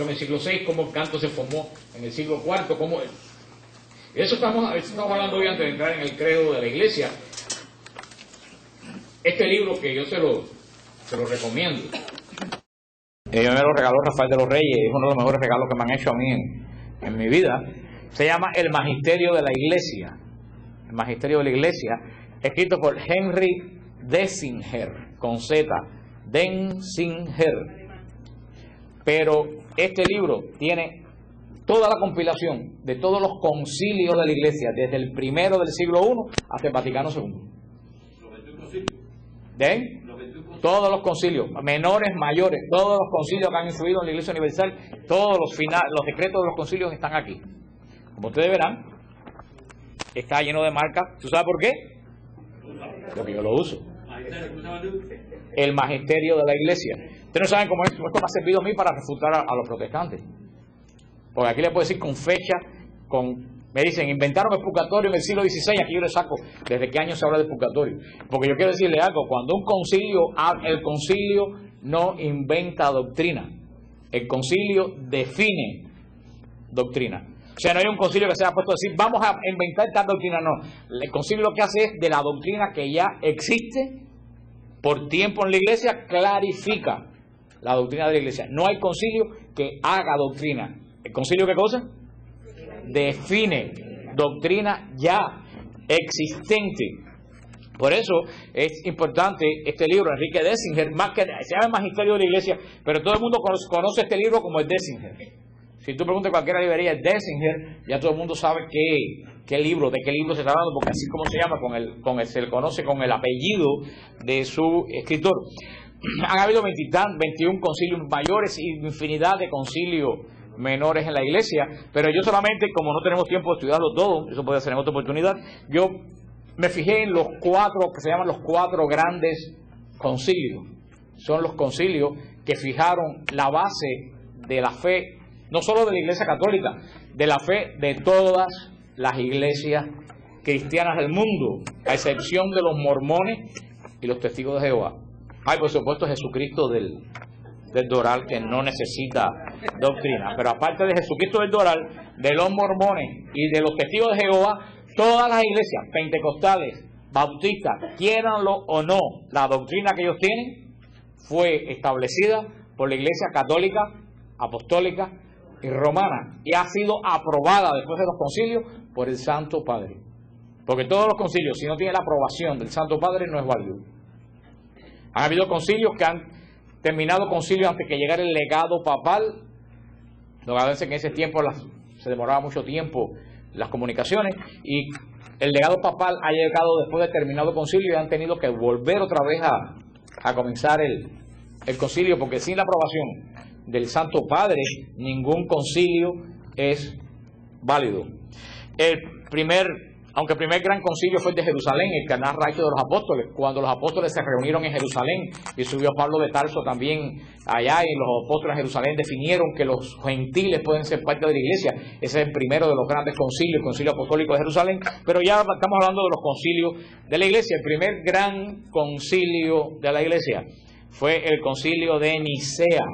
en el siglo VI, cómo el canto se formó en el siglo IV, cómo... Eso estamos hablando hoy antes de entrar en el credo de la iglesia. Este libro que yo se lo recomiendo. Me lo regaló Rafael de los Reyes, es uno de los mejores regalos que me han hecho a mí en mi vida. Se llama El Magisterio de la Iglesia. El Magisterio de la Iglesia, escrito por Henry Denzinger, con Z, Denzinger. Pero este libro tiene toda la compilación de todos los concilios de la Iglesia, desde el primero del siglo I hasta el Vaticano II. ¿De? Todos los concilios, menores, mayores, todos los concilios que han influido en la Iglesia Universal, todos los decretos de los concilios están aquí. Como ustedes verán, está lleno de marcas. ¿Tú sabes por qué? Porque yo lo uso. El Magisterio de la Iglesia. Ustedes no saben cómo esto me ha servido a mí para refutar a los protestantes. Porque aquí les puedo decir con fecha, me dicen, inventaron el purgatorio en el siglo XVI, aquí yo le saco desde qué año se habla del purgatorio. Porque yo quiero decirle algo, cuando el concilio no inventa doctrina, el concilio define doctrina. O sea, no hay un concilio que se haya puesto a decir, vamos a inventar tal doctrina, no. El concilio lo que hace es, de la doctrina que ya existe por tiempo en la iglesia, clarifica la doctrina de la iglesia. No hay concilio que haga doctrina. ¿El concilio qué cosa? Define doctrina ya existente. Por eso es importante este libro, Enrique Denzinger, más que se llama el Magisterio de la Iglesia, pero todo el mundo conoce este libro como el Denzinger. Si tú preguntas cualquier librería el Denzinger, ya todo el mundo sabe de qué libro se está hablando, porque así como se llama, se le conoce con el apellido de su escritor. Han habido 21 concilios mayores y infinidad de concilios menores en la iglesia, pero yo solamente, como no tenemos tiempo de estudiarlo todo, eso puede ser en otra oportunidad, yo me fijé en los 4 que se llaman los 4 grandes concilios. Son los concilios que fijaron la base de la fe, no solo de la Iglesia Católica, de la fe de todas las iglesias cristianas del mundo, a excepción de los mormones y los testigos de Jehová. Hay, por supuesto, Jesucristo del Doral, que no necesita doctrina, pero aparte de Jesucristo del Doral, de los mormones y de los testigos de Jehová, todas las iglesias pentecostales, bautistas, quieranlo o no, la doctrina que ellos tienen fue establecida por la Iglesia Católica, Apostólica y Romana, y ha sido aprobada después de los concilios por el Santo Padre, porque todos los concilios, si no tienen la aprobación del Santo Padre, no es válido. Han habido concilios que han terminado concilios antes que llegara el legado papal. Lo que hace que en ese tiempo se demoraba mucho tiempo las comunicaciones, y el legado papal ha llegado después de terminado concilio y han tenido que volver otra vez a comenzar el concilio, porque sin la aprobación del Santo Padre ningún concilio es válido. Aunque el primer gran concilio fue el de Jerusalén, el que narra Hechos de los Apóstoles, cuando los apóstoles se reunieron en Jerusalén y subió Pablo de Tarso también allá, y los apóstoles en Jerusalén definieron que los gentiles pueden ser parte de la iglesia. Ese es el primero de los grandes concilios, el concilio apostólico de Jerusalén, pero ya estamos hablando de los concilios de la iglesia. El primer gran concilio de la iglesia fue el concilio de Nicea,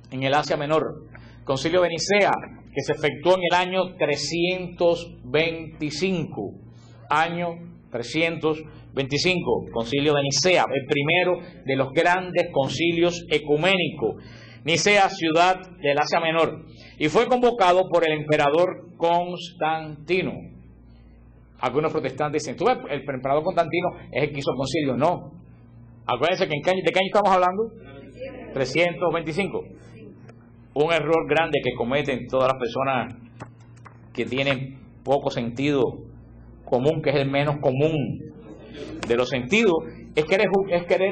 en el Asia Menor. Concilio de Nicea, que se efectuó en el año 325. Año 325, concilio de Nicea, el primero de los grandes concilios ecuménicos. Nicea, ciudad del Asia Menor, y fue convocado por el emperador Constantino. Algunos protestantes dicen, ¿tú ves? El emperador Constantino es el que hizo el concilio. No. Acuérdense que ¿de qué año estamos hablando? 325. Un error grande que cometen todas las personas que tienen poco sentido común, que es el menos común de los sentidos, es querer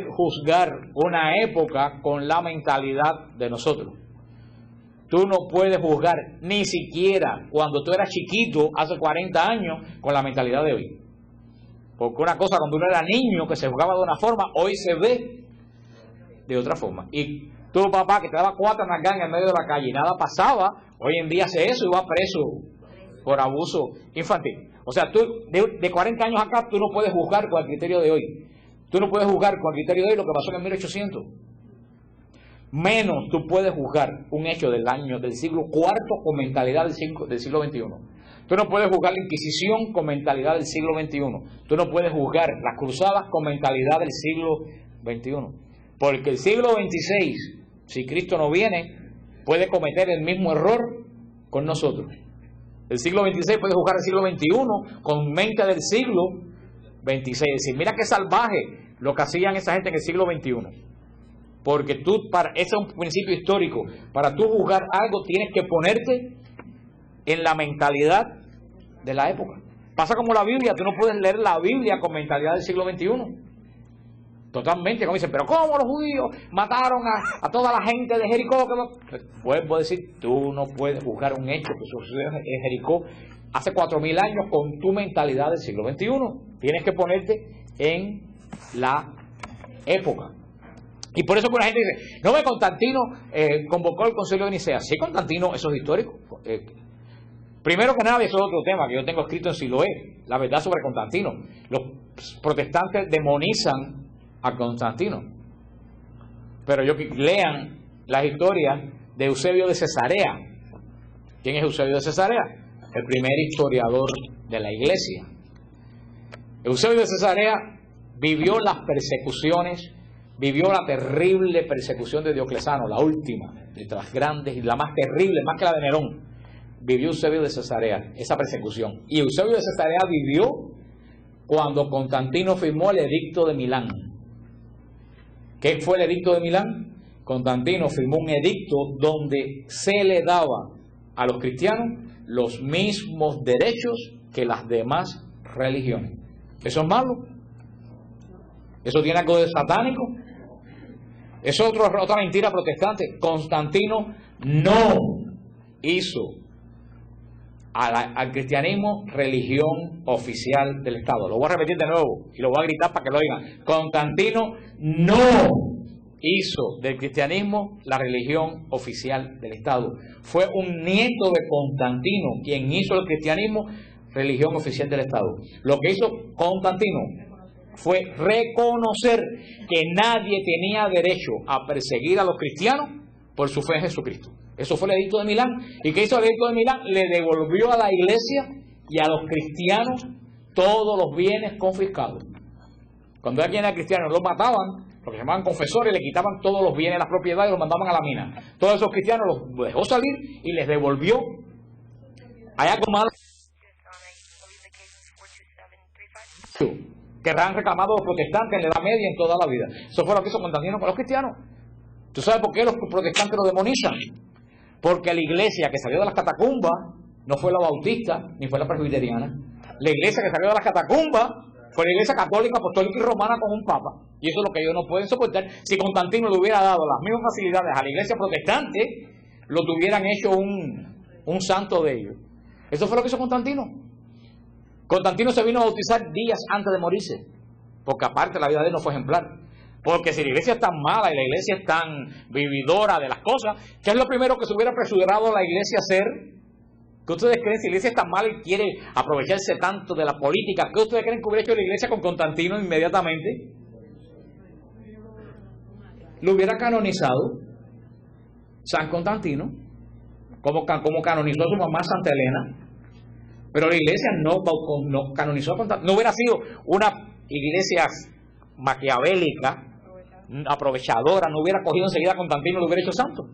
juzgar una época con la mentalidad de nosotros. Tú no puedes juzgar ni siquiera cuando tú eras chiquito, hace 40 años, con la mentalidad de hoy. Porque una cosa, cuando uno era niño, que se juzgaba de una forma, hoy se ve de otra forma. Y tu papá que te daba 4 nalgas en el medio de la calle y nada pasaba, hoy en día hace eso y va preso por abuso infantil. O sea, tú de 40 años acá, tú no puedes juzgar con el criterio de hoy. Tú no puedes juzgar con el criterio de hoy lo que pasó en el 1800. menos tú puedes juzgar un hecho del siglo IV con mentalidad del siglo XXI. Tú no puedes juzgar la Inquisición con mentalidad del siglo XXI. Tú no puedes juzgar las cruzadas con mentalidad del siglo XXI. Porque el siglo XVI, si Cristo no viene, puede cometer el mismo error con nosotros. El siglo XVI puede juzgar el siglo XXI con mente del siglo XVI. Es decir, mira qué salvaje lo que hacían esa gente en el siglo XXI. Porque ese es un principio histórico. Para tú juzgar algo tienes que ponerte en la mentalidad de la época. Pasa como la Biblia, tú no puedes leer la Biblia con mentalidad del siglo XXI. Totalmente, como dicen, pero ¿cómo los judíos mataron a toda la gente de Jericó? Vuelvo a decir, tú no puedes juzgar un hecho que sucedió en Jericó hace 4000 años con tu mentalidad del siglo XXI. Tienes que ponerte en la época. Y por eso que la gente dice, no ve, Constantino convocó el concilio de Nicea. Sí, Constantino, eso es histórico. Primero que nada, eso es otro tema que yo tengo escrito en Siloé, la verdad sobre Constantino. Los protestantes demonizan a Constantino. Pero lean las historias de Eusebio de Cesarea. ¿Quién es Eusebio de Cesarea? El primer historiador de la iglesia. Eusebio de Cesarea vivió las persecuciones, vivió la terrible persecución de Diocleciano, la última, de las grandes y la más terrible, más que la de Nerón. Vivió Eusebio de Cesarea, esa persecución. Y Eusebio de Cesarea vivió cuando Constantino firmó el edicto de Milán. ¿Qué fue el edicto de Milán? Constantino firmó un edicto donde se le daba a los cristianos los mismos derechos que las demás religiones. ¿Eso es malo? ¿Eso tiene algo de satánico? Es otra mentira protestante. Constantino no hizo al cristianismo religión oficial del Estado. Lo voy a repetir de nuevo y lo voy a gritar para que lo oigan. Constantino no hizo del cristianismo la religión oficial del Estado. Fue un nieto de Constantino quien hizo el cristianismo religión oficial del Estado. Lo que hizo Constantino fue reconocer que nadie tenía derecho a perseguir a los cristianos por su fe en Jesucristo. Eso fue el edicto de Milán. ¿Y qué hizo el edicto de Milán? Le devolvió a la iglesia y a los cristianos todos los bienes confiscados. Cuando alguien era cristiano los mataban, lo que se llamaban confesores, le quitaban todos los bienes, las propiedades y los mandaban a la mina. Todos esos cristianos los dejó salir y les devolvió. Hay algo malo. Que han reclamado los protestantes en la Edad Media, en toda la vida. Eso fue lo que hizo Constantino con los cristianos. ¿Tú sabes por qué los protestantes lo demonizan? Porque la iglesia que salió de las catacumbas no fue la bautista ni fue la presbiteriana. La iglesia que salió de las catacumbas fue la iglesia católica, apostólica y romana con un papa. Y eso es lo que ellos no pueden soportar. Si Constantino le hubiera dado las mismas facilidades a la iglesia protestante, lo tuvieran hecho un santo de ellos. Eso fue lo que hizo Constantino. Constantino se vino a bautizar días antes de morirse, porque aparte la vida de él no fue ejemplar. Porque si la iglesia es tan mala y la iglesia es tan vividora de las cosas, ¿qué es lo primero que se hubiera apresurado la iglesia a hacer? ¿Qué ustedes creen? Si la iglesia es tan mala y quiere aprovecharse tanto de la política, ¿qué ustedes creen que hubiera hecho la iglesia con Constantino inmediatamente? Lo hubiera canonizado San Constantino, como canonizó a su mamá Santa Elena. Pero la iglesia no canonizó a Constantino. No hubiera sido una iglesia maquiavélica, aprovechadora, no hubiera cogido enseguida a Constantino y lo hubiera hecho santo.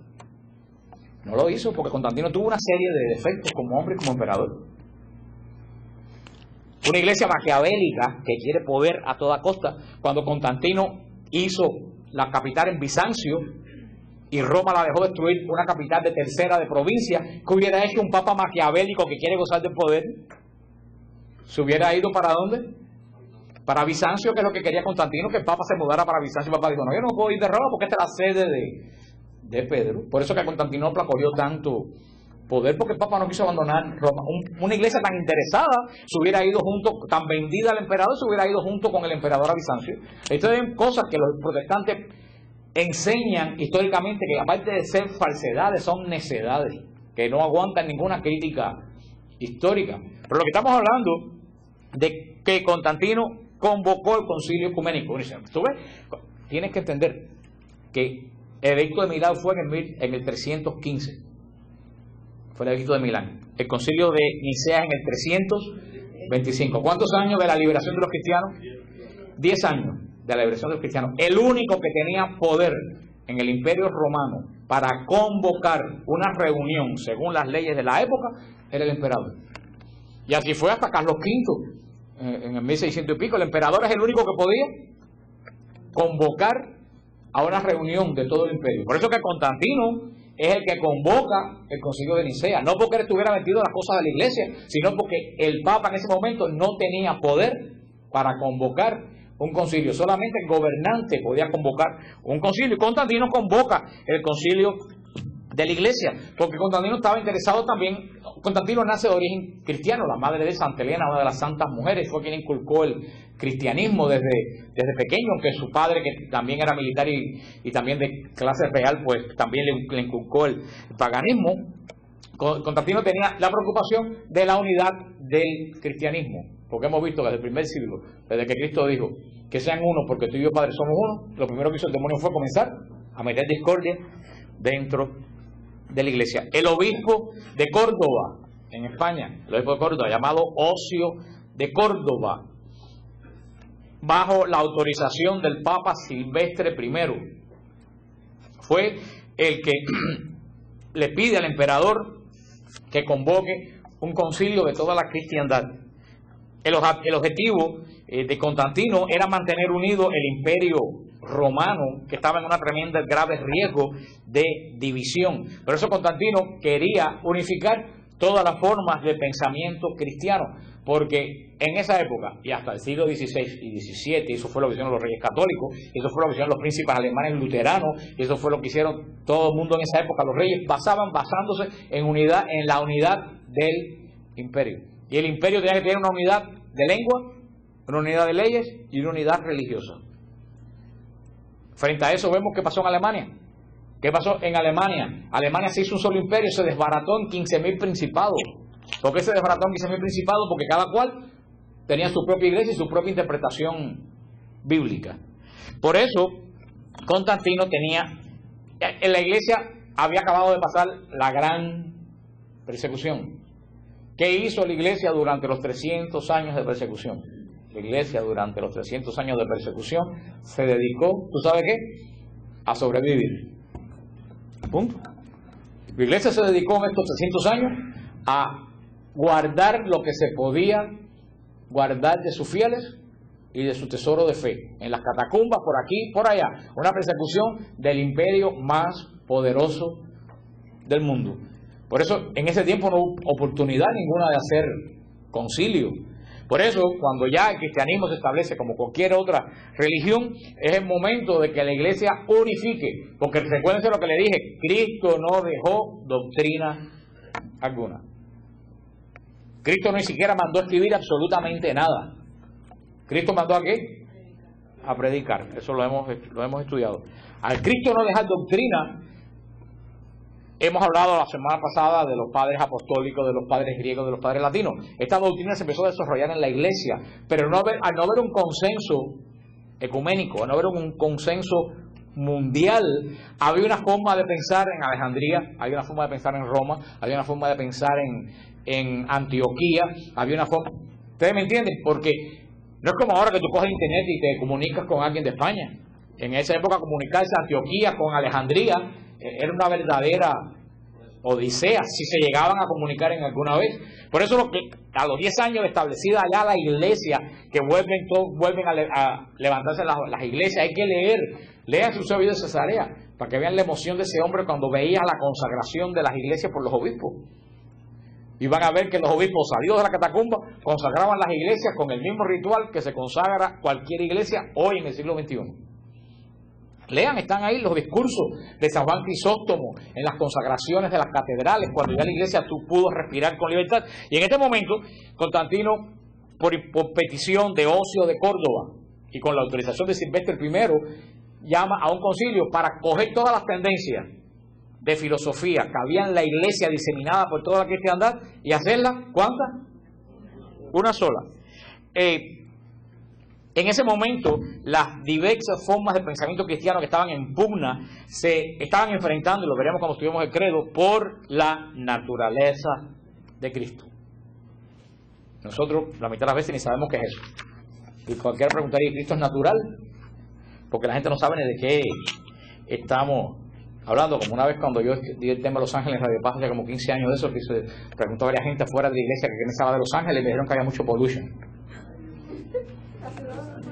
No lo hizo porque Constantino tuvo una serie de defectos como hombre y como emperador. Una iglesia maquiavélica que quiere poder a toda costa. Cuando Constantino hizo la capital en Bizancio y Roma la dejó destruir, una capital de tercera de provincia, ¿qué hubiera hecho un papa maquiavélico que quiere gozar del poder? ¿Se hubiera ido para dónde? Para Bizancio, que es lo que quería Constantino, que el papa se mudara para Bizancio. El papa dijo, no, yo no puedo ir de Roma porque esta es la sede de Pedro. Por eso que Constantinopla cogió tanto poder, porque el papa no quiso abandonar Roma. Una iglesia tan interesada se hubiera ido junto, tan vendida al emperador, se hubiera ido junto con el emperador a Bizancio. Estas son cosas que los protestantes enseñan históricamente, que aparte de ser falsedades, son necedades, que no aguantan ninguna crítica histórica. Pero lo que estamos hablando de que Constantino convocó el concilio ecuménico. Tú ves, tienes que entender que El edicto de Milán fue en el 315. Fue el edicto de Milán. El concilio de Nicea en el 325. ¿Cuántos años de la liberación de los cristianos? 10 años de la liberación de los cristianos. El único que tenía poder en el Imperio Romano para convocar una reunión según las leyes de la época era el emperador. Y así fue hasta Carlos V, en el 1600 y pico. El emperador es el único que podía convocar a una reunión de todo el imperio. Por eso que Constantino es el que convoca el concilio de Nicea, no porque él estuviera metido en las cosas de la iglesia, sino porque el Papa en ese momento no tenía poder para convocar un concilio. Solamente el gobernante podía convocar un concilio, y Constantino convoca el concilio de la iglesia, porque Constantino estaba interesado también. Constantino nace de origen cristiano, la madre de Santa Elena, una de las santas mujeres, fue quien inculcó el cristianismo desde pequeño, aunque su padre, que también era militar y también de clase real, pues también le inculcó el paganismo. Constantino tenía la preocupación de la unidad del cristianismo, porque hemos visto que desde el primer siglo, desde que Cristo dijo que sean uno porque tú y yo, Padre, somos uno, lo primero que hizo el demonio fue comenzar a meter discordia dentro de la iglesia. El obispo de Córdoba, en España, el obispo de Córdoba, llamado Ocio de Córdoba, bajo la autorización del Papa Silvestre I, fue el que le pide al emperador que convoque un concilio de toda la cristiandad. El objetivo de Constantino era mantener unido el imperio romano, que estaba en una tremenda, grave riesgo de división. Por eso Constantino quería unificar todas las formas de pensamiento cristiano, porque en esa época, y hasta el siglo XVI y XVII, y eso fue lo que hicieron los reyes católicos, y eso fue lo que hicieron los príncipes alemanes luteranos, y eso fue lo que hicieron todo el mundo en esa época. Los reyes basándose en la unidad del imperio. Y el imperio tenía que tener una unidad de lengua, una unidad de leyes y una unidad religiosa. Frente a eso vemos qué pasó en Alemania. ¿Qué pasó en Alemania? Alemania se hizo un solo imperio, se desbarató en 15.000 principados. ¿Por qué se desbarató en 15.000 principados? Porque cada cual tenía su propia iglesia y su propia interpretación bíblica. Por eso Constantino tenía, en la iglesia había acabado de pasar la gran persecución. ¿Qué hizo la iglesia durante los 300 años de persecución? La iglesia durante los 300 años de persecución se dedicó, ¿tú sabes qué? A sobrevivir. Punto. La iglesia se dedicó en estos 300 años a guardar lo que se podía guardar de sus fieles y de su tesoro de fe. En las catacumbas, por aquí, por allá. Una persecución del imperio más poderoso del mundo. Por eso en ese tiempo no hubo oportunidad ninguna de hacer concilio. Por eso, cuando ya el cristianismo se establece como cualquier otra religión, es el momento de que la iglesia unifique. Porque recuérdense lo que le dije, Cristo no dejó doctrina alguna. Cristo ni siquiera mandó a escribir absolutamente nada. ¿Cristo mandó a qué? A predicar. Eso lo hemos estudiado. Al Cristo no dejar doctrina. Hemos hablado la semana pasada de los padres apostólicos, de los padres griegos, de los padres latinos. Esta doctrina se empezó a desarrollar en la iglesia, pero al no haber un consenso ecuménico, al no haber un consenso mundial, había una forma de pensar en Alejandría, había una forma de pensar en Roma, había una forma de pensar en Antioquía, había una forma... ¿Ustedes me entienden? Porque no es como ahora que tú coges internet y te comunicas con alguien de España. En esa época comunicarse Antioquía con Alejandría era una verdadera odisea, si se llegaban a comunicar en alguna vez. Por eso a los 10 años de establecida allá la iglesia, que vuelven a levantarse las iglesias, hay que lean su Eusebio de Cesarea, para que vean la emoción de ese hombre cuando veía la consagración de las iglesias por los obispos. Y van a ver que los obispos salidos de la catacumba consagraban las iglesias con el mismo ritual que se consagra cualquier iglesia hoy en el siglo XXI. Lean, están ahí los discursos de San Juan Crisóstomo en las consagraciones de las catedrales, cuando ya la iglesia pudo respirar con libertad. Y en este momento, Constantino, por petición de Ocio de Córdoba y con la autorización de Silvestre I, llama a un concilio para coger todas las tendencias de filosofía que había en la iglesia diseminada por toda la cristiandad y hacerla, ¿cuántas? Una sola. En ese momento, las diversas formas de pensamiento cristiano que estaban en pugna se estaban enfrentando, y lo veremos cuando estudiemos el credo, por la naturaleza de Cristo. Nosotros, la mitad de las veces, ni sabemos qué es eso. Y cualquiera preguntaría, ¿Cristo es natural? Porque la gente no sabe ni de qué estamos hablando. Como una vez cuando yo di el tema de Los Ángeles en Radio Paz, hace como 15 años de eso, que se preguntó a varias gente afuera de la iglesia que pensaba de Los Ángeles y me dijeron que había mucho pollution.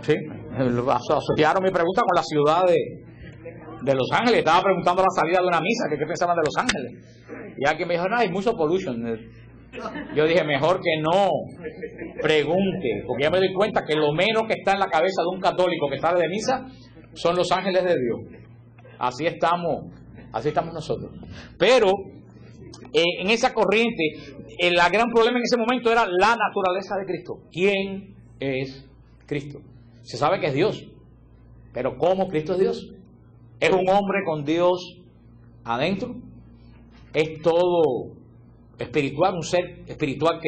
Sí, asociaron mi pregunta con la ciudad de Los Ángeles. Estaba preguntando a la salida de una misa que qué pensaban de Los Ángeles. Y alguien me dijo, no, hay mucho pollution. Yo dije, mejor que no pregunte, porque ya me doy cuenta que lo menos que está en la cabeza de un católico que sale de misa son los ángeles de Dios. Así estamos nosotros. Pero en esa corriente, el gran problema en ese momento era la naturaleza de Cristo. ¿Quién es Cristo? Se sabe que es Dios, pero ¿cómo Cristo es Dios? ¿Es un hombre con Dios adentro? ¿Es todo espiritual, un ser espiritual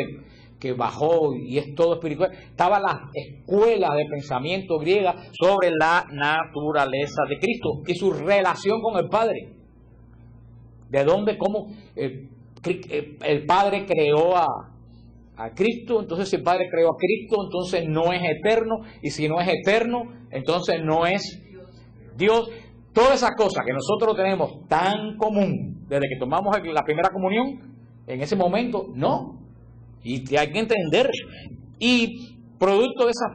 que bajó y es todo espiritual? Estaba la escuela de pensamiento griega sobre la naturaleza de Cristo y su relación con el Padre. ¿De dónde, cómo el Padre creó a Cristo? Entonces, si el Padre creó a Cristo, entonces no es eterno, y si no es eterno, entonces no es Dios. Todas esas cosas que nosotros tenemos tan común desde que tomamos la primera comunión, en ese momento, no. Y hay que entender. Y producto de esas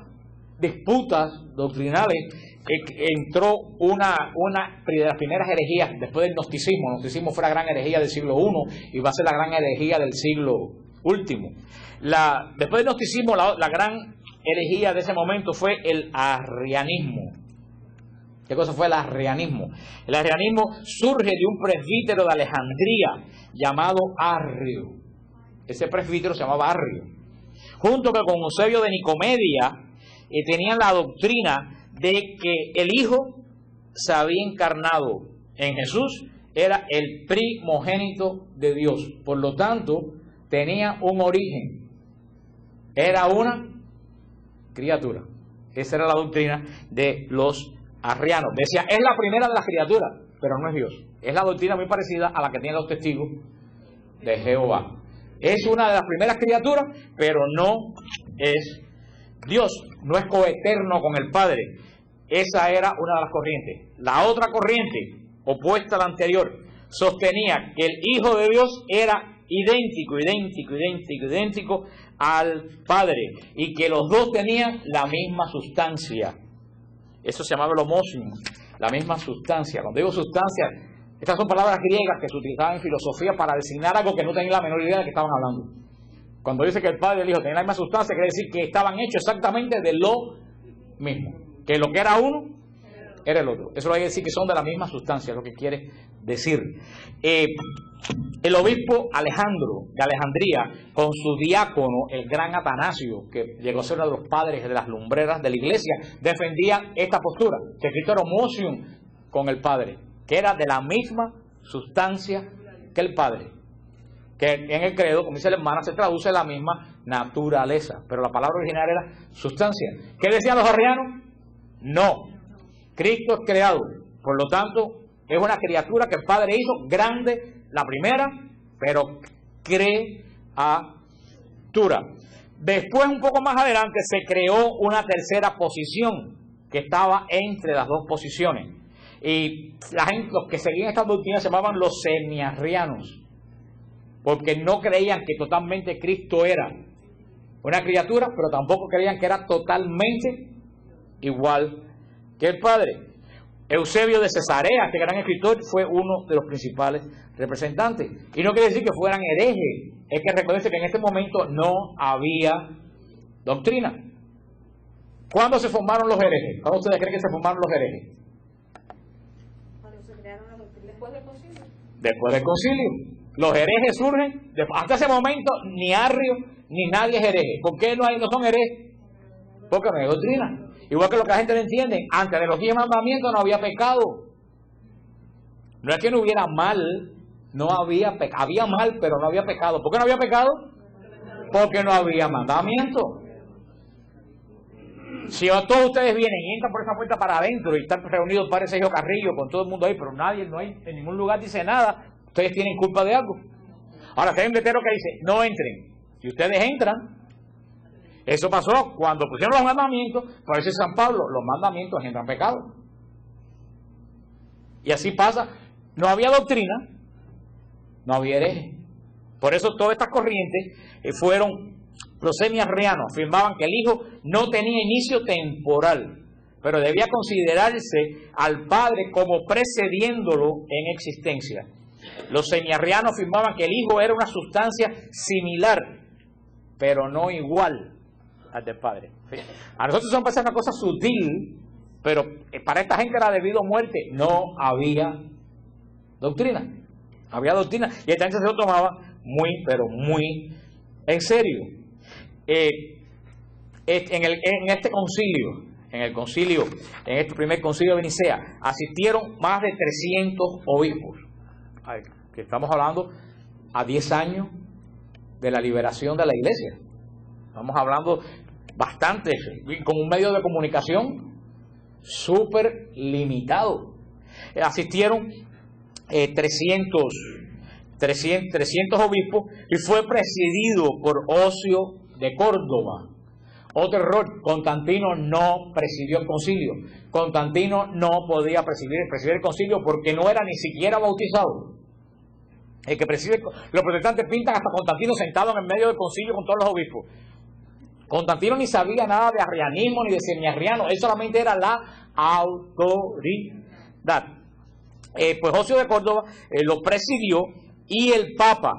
disputas doctrinales, entró una de las primeras herejías después del gnosticismo. El gnosticismo fue la gran herejía del siglo I y va a ser la gran herejía del siglo último. Después del gnosticismo, la gran herejía de ese momento fue el arrianismo. ¿Qué cosa fue el arrianismo? El arrianismo surge de un presbítero de Alejandría llamado Arrio. Ese presbítero se llamaba Arrio. Junto con Eusebio de Nicomedia, tenían la doctrina de que el Hijo se había encarnado en Jesús, era el primogénito de Dios. Por lo tanto, tenía un origen. Era una criatura. Esa era la doctrina de los arrianos. Decía, es la primera de las criaturas, pero no es Dios. Es la doctrina muy parecida a la que tienen los testigos de Jehová. Es una de las primeras criaturas, pero no es Dios. No es coeterno con el Padre. Esa era una de las corrientes. La otra corriente, opuesta a la anterior, sostenía que el Hijo de Dios era idéntico al Padre, y que los dos tenían la misma sustancia. Eso se llamaba el homónimo, la misma sustancia. Cuando digo sustancia, estas son palabras griegas que se utilizaban en filosofía para designar algo que no tenían la menor idea de que estaban hablando. Cuando dice que el Padre y el Hijo tenían la misma sustancia, quiere decir que estaban hechos exactamente de lo mismo. Que lo que era uno, era el otro. Eso lo hay que decir que son de la misma sustancia, es lo que quiere decir. El obispo Alejandro de Alejandría, con su diácono, el gran Atanasio, que llegó a ser uno de los padres de las lumbreras de la iglesia, defendía esta postura, que Cristo era homónimo con el Padre, que era de la misma sustancia que el Padre, que en el credo, como dice la hermana, se traduce la misma naturaleza, pero la palabra original era sustancia. ¿Qué decían los arrianos? No, Cristo es creado, por lo tanto es una criatura que el Padre hizo grande, la primera, pero criatura. Después, un poco más adelante, se creó una tercera posición que estaba entre las dos posiciones. Y los que seguían esta doctrina se llamaban los semiarrianos, porque no creían que totalmente Cristo era una criatura, pero tampoco creían que era totalmente igual que el Padre. Eusebio de Cesarea, este gran escritor, fue uno de los principales representantes. Y no quiere decir que fueran herejes, es que recuerden que en este momento no había doctrina. ¿Cuándo se formaron los herejes? ¿Cuándo ustedes creen que se formaron los herejes? Cuando se crearon la doctrina. Después del concilio. Después del concilio. Los herejes surgen, hasta ese momento ni Arrio ni nadie es hereje. ¿Por qué no son herejes? Porque no hay doctrina. Igual que lo que la gente no entiende, antes de los 10 mandamientos no había pecado. No es que no hubiera mal, no había pecado. Había mal, pero no había pecado. ¿Por qué no había pecado? Porque no había mandamiento. Si todos ustedes vienen y entran por esa puerta para adentro y están reunidos el padre Sergio Carrillo con todo el mundo ahí, pero nadie, no hay en ningún lugar dice nada, ustedes tienen culpa de algo. Ahora, hay un letrero que dice, no entren. Si ustedes entran, eso pasó cuando pusieron los mandamientos, por eso San Pablo, los mandamientos engendran pecado. Y así pasa, no había doctrina, no había hereje. Por eso todas estas corrientes fueron... Los semiarrianos afirmaban que el Hijo no tenía inicio temporal, pero debía considerarse al Padre como precediéndolo en existencia. Los semiarrianos afirmaban que el Hijo era una sustancia similar, pero no igual al del Padre. A nosotros nos parece una cosa sutil, pero para esta gente era debido a muerte. No había doctrina. Había doctrina y esta gente se lo tomaba muy, pero muy en serio. En este concilio, en este primer concilio de Nicea, asistieron más de 300 obispos. Que estamos hablando a 10 años de la liberación de la iglesia. Estamos hablando bastante, con un medio de comunicación súper limitado. Asistieron 300 obispos y fue presidido por Ocio de Córdoba. Otro error, Constantino no presidió el concilio. Constantino no podía presidir el concilio porque no era ni siquiera bautizado. El que preside, los protestantes pintan hasta Constantino sentado en el medio del concilio con todos los obispos. Constantino ni sabía nada de arrianismo ni de semiarriano, él solamente era la autoridad. Pues Ocio de Córdoba lo presidió y el Papa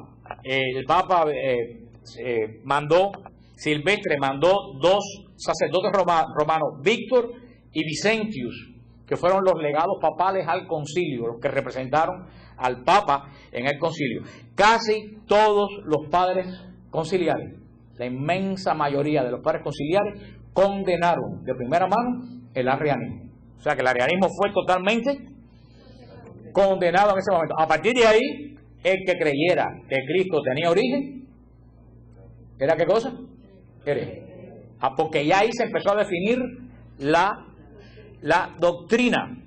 mandó, Silvestre mandó dos sacerdotes romanos, Víctor y Vicentius, que fueron los legados papales al concilio, los que representaron al Papa en el concilio. Casi todos los padres conciliares, la inmensa mayoría de los padres conciliares, condenaron de primera mano el arrianismo. O sea que el arrianismo fue totalmente condenado en ese momento. A partir de ahí, el que creyera que Cristo tenía origen, ¿era qué cosa? Hereje. Porque ya ahí se empezó a definir la doctrina.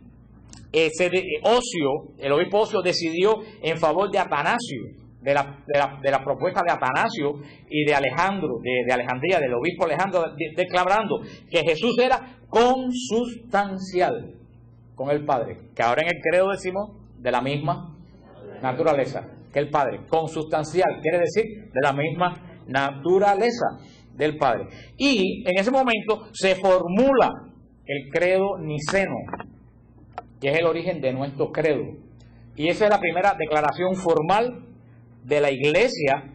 El obispo Ocio decidió en favor de Atanasio, de la propuesta de Atanasio y de Alejandro, de Alejandría, del obispo Alejandro, declarando que Jesús era consustancial con el Padre, que ahora en el credo decimos de la misma naturaleza que el Padre. Consustancial quiere decir de la misma naturaleza del Padre. Y en ese momento se formula el credo niceno, que es el origen de nuestro credo. Y esa es la primera declaración formal de la Iglesia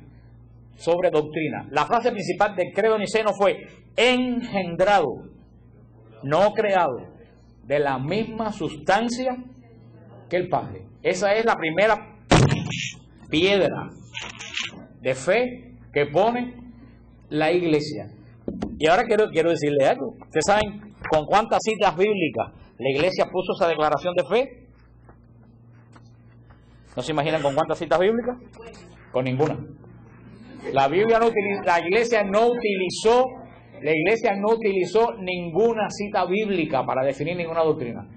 sobre doctrina. La frase principal del credo niceno fue: engendrado, no creado, de la misma sustancia que el Padre. Esa es la primera piedra de fe que pone la Iglesia. Y ahora quiero decirle algo. ¿Ustedes saben con cuántas citas bíblicas la Iglesia puso esa declaración de fe? ¿No se imaginan con cuántas citas bíblicas? Con ninguna. La Iglesia no utilizó ninguna cita bíblica para definir ninguna doctrina.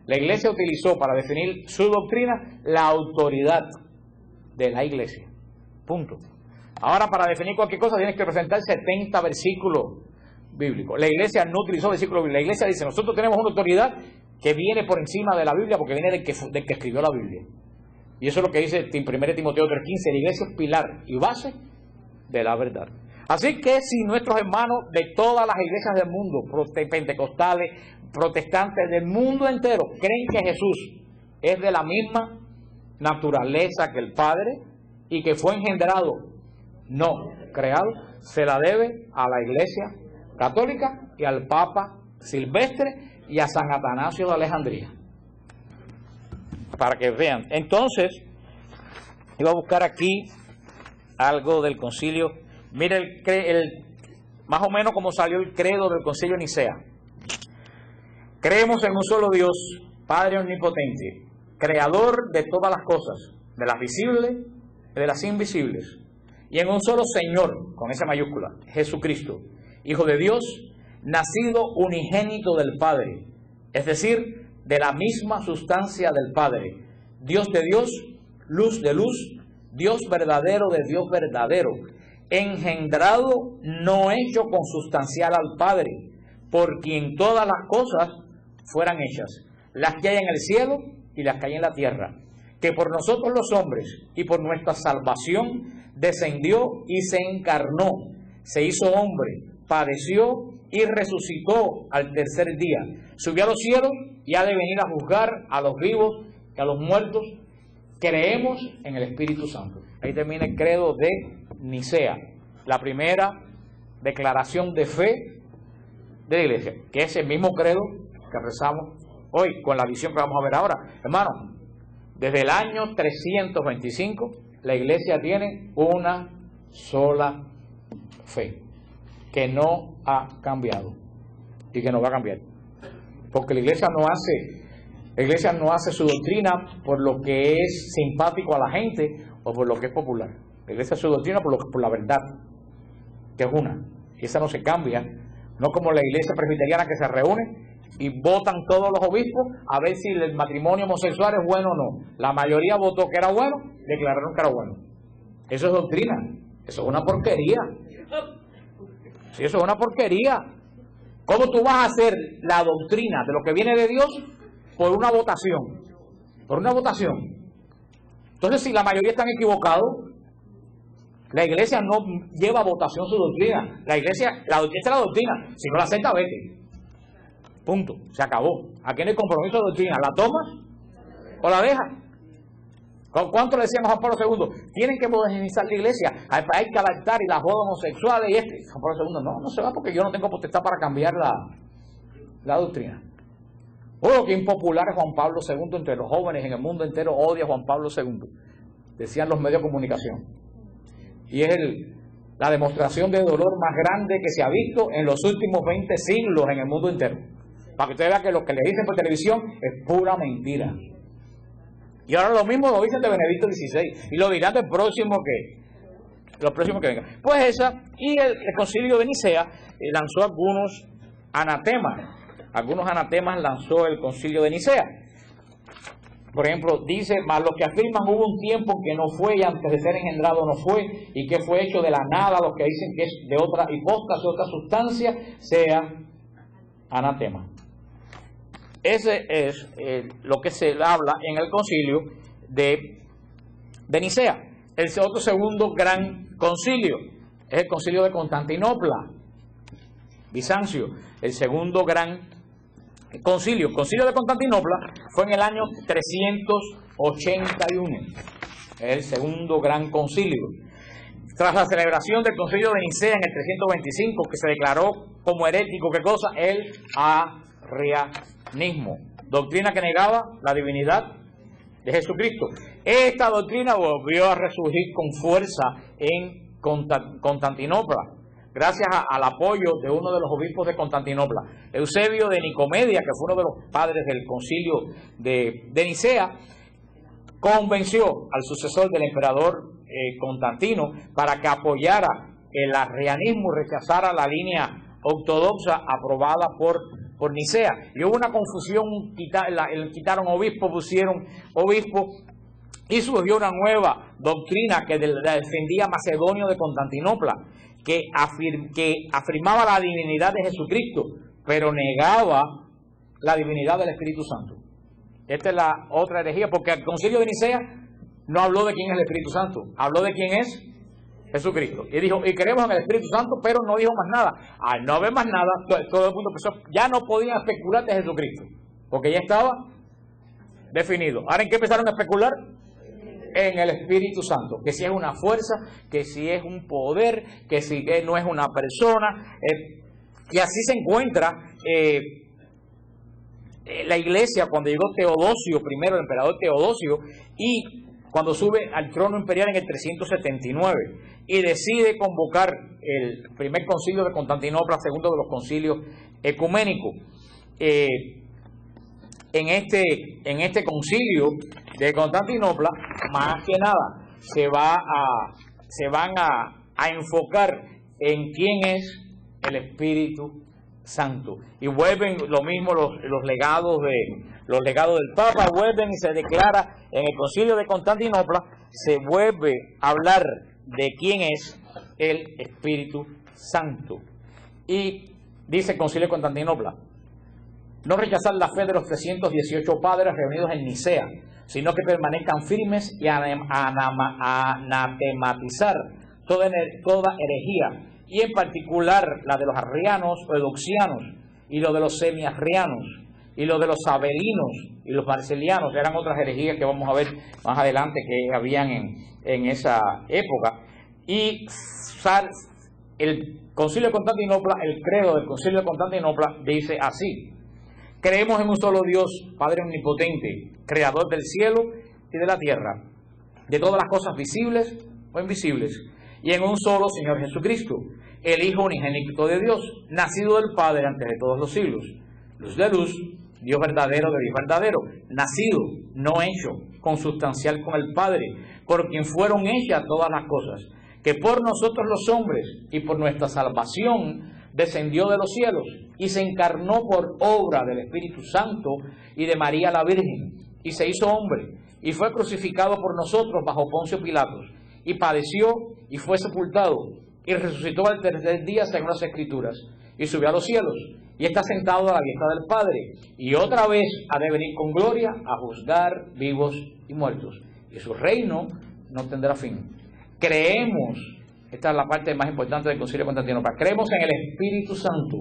La Iglesia utilizó para definir su doctrina la autoridad de la Iglesia. Punto. Ahora, para definir cualquier cosa tienes que presentar 70 versículos bíblicos. La Iglesia no utilizó versículos bíblicos. La Iglesia dice: nosotros tenemos una autoridad que viene por encima de la Biblia, porque viene del que escribió la Biblia. Y eso es lo que dice 1 Timoteo 3:15: la Iglesia es pilar y base de la verdad. Así que si nuestros hermanos de todas las iglesias del mundo, pentecostales, protestantes del mundo entero, creen que Jesús es de la misma naturaleza que el Padre y que fue engendrado, no creado, se la debe a la Iglesia Católica y al Papa Silvestre y a San Atanasio de Alejandría. Para que vean. Entonces, iba a buscar aquí algo del concilio. Mire más o menos cómo salió el credo del concilio de Nicea. Creemos en un solo Dios, Padre omnipotente, creador de todas las cosas, de las visibles y de las invisibles, y en un solo Señor, con esa mayúscula, Jesucristo, Hijo de Dios, nacido unigénito del Padre, es decir, de la misma sustancia del Padre, Dios de Dios, luz de luz, Dios verdadero de Dios verdadero, engendrado, no hecho consustancial al Padre, por quien todas las cosas fueran hechas, las que hay en el cielo y las que hay en la tierra, que por nosotros los hombres y por nuestra salvación descendió y se encarnó, se hizo hombre, padeció y resucitó al tercer día, subió a los cielos y ha de venir a juzgar a los vivos y a los muertos. Creemos en el Espíritu Santo. Ahí termina el credo de Nicea, la primera declaración de fe de la iglesia, que es el mismo credo que rezamos hoy con la visión que vamos a ver ahora. Hermano, desde el año 325 la iglesia tiene una sola fe, que no ha cambiado y que no va a cambiar, porque la iglesia no hace su doctrina por lo que es simpático a la gente o por lo que es popular. La iglesia hace su doctrina por la verdad, que es una, y esa no se cambia, no como la iglesia presbiteriana que se reúne y votan todos los obispos a ver si el matrimonio homosexual es bueno o no. La mayoría votó que era bueno, declararon que era bueno. Eso es doctrina, eso es una porquería. Sí, eso es una porquería. ¿Cómo tú vas a hacer la doctrina de lo que viene de Dios por una votación? Por una votación. Entonces, si la mayoría están equivocados, la iglesia no lleva a votación su doctrina. La iglesia, esta es la doctrina. Si no la acepta, vete. Punto. Se acabó. Aquí no hay compromiso de doctrina. ¿La tomas o la dejas? ¿Cuánto le decíamos a Juan Pablo II? Tienen que modernizar la iglesia. Hay que adaptar y las bodas homosexuales y Juan Pablo II, no se va porque yo no tengo potestad para cambiar la doctrina. Bueno, que impopular es Juan Pablo II entre los jóvenes en el mundo entero, odia a Juan Pablo II. Decían los medios de comunicación. Y es la demostración de dolor más grande que se ha visto en los últimos 20 siglos en el mundo entero. Para que usted vea que lo que le dicen por televisión es pura mentira. Y ahora lo mismo lo dicen de Benedicto XVI. Y lo dirán del próximo que venga. Pues esa, y el concilio de Nicea lanzó algunos anatemas. Algunos anatemas lanzó el concilio de Nicea. Por ejemplo, dice, más los que afirman hubo un tiempo que no fue y antes de ser engendrado no fue y que fue hecho de la nada, los que dicen que es de otra hipóstasis, otra sustancia, sea anatema. Ese es lo que se habla en el concilio de Nicea. El otro segundo gran concilio es el concilio de Constantinopla, Bizancio. El segundo gran concilio de Constantinopla fue en el año 381, el segundo gran concilio. Tras la celebración del concilio de Nicea en el 325, que se declaró como herético, ¿qué cosa? El arrianismo, doctrina que negaba la divinidad de Jesucristo. Esta doctrina volvió a resurgir con fuerza en Constantinopla, gracias al apoyo de uno de los obispos de Constantinopla, Eusebio de Nicomedia, que fue uno de los padres del concilio de Nicea, convenció al sucesor del emperador Constantino para que apoyara el arrianismo y rechazara la línea ortodoxa aprobada por Nicea. Y hubo una confusión, quitaron obispo, pusieron obispo, y surgió una nueva doctrina que defendía Macedonio de Constantinopla, que afirmaba la divinidad de Jesucristo, pero negaba la divinidad del Espíritu Santo. Esta es la otra herejía, porque el concilio de Nicea no habló de quién es el Espíritu Santo, habló de quién es Jesucristo. Y dijo, y creemos en el Espíritu Santo, pero no dijo más nada. Al no haber más nada, todo el mundo empezó, ya no podían especular de Jesucristo, porque ya estaba definido. Ahora, ¿en qué empezaron a especular? En el Espíritu Santo, que si es una fuerza, que si es un poder, que si no es una persona, y así se encuentra la iglesia cuando llegó Teodosio primero, el emperador Teodosio, y cuando sube al trono imperial en el 379 y decide convocar el primer concilio de Constantinopla, segundo de los concilios ecuménicos. En este concilio de Constantinopla, más que nada, se van a enfocar en quién es el Espíritu Santo. Y vuelven lo mismo los legados del Papa, vuelven y se declara en el Concilio de Constantinopla, se vuelve a hablar de quién es el Espíritu Santo. Y dice el Concilio de Constantinopla: no rechazar la fe de los 318 padres reunidos en Nicea, sino que permanezcan firmes y anatematizar toda herejía, y en particular la de los arrianos o eudoxianos, y lo de los semiarrianos, y lo de los sabelinos y los marcelianos, eran otras herejías que vamos a ver más adelante que habían en esa época. Y el Concilio de Constantinopla, el credo del Concilio de Constantinopla dice así: creemos en un solo Dios, Padre omnipotente, creador del cielo y de la tierra, de todas las cosas visibles o invisibles, y en un solo Señor Jesucristo, el Hijo unigénito de Dios, nacido del Padre antes de todos los siglos, luz de luz, Dios verdadero de Dios verdadero, nacido, no hecho, consubstancial con el Padre, por quien fueron hechas todas las cosas, que por nosotros los hombres y por nuestra salvación descendió de los cielos y se encarnó por obra del Espíritu Santo y de María la Virgen, y se hizo hombre, y fue crucificado por nosotros bajo Poncio Pilatos, y padeció y fue sepultado, y resucitó al tercer día según las Escrituras, y subió a los cielos, y está sentado a la diestra del Padre, y otra vez ha de venir con gloria a juzgar vivos y muertos, y su reino no tendrá fin. Creemos, esta es la parte más importante del Concilio de Constantinopla, creemos en el Espíritu Santo,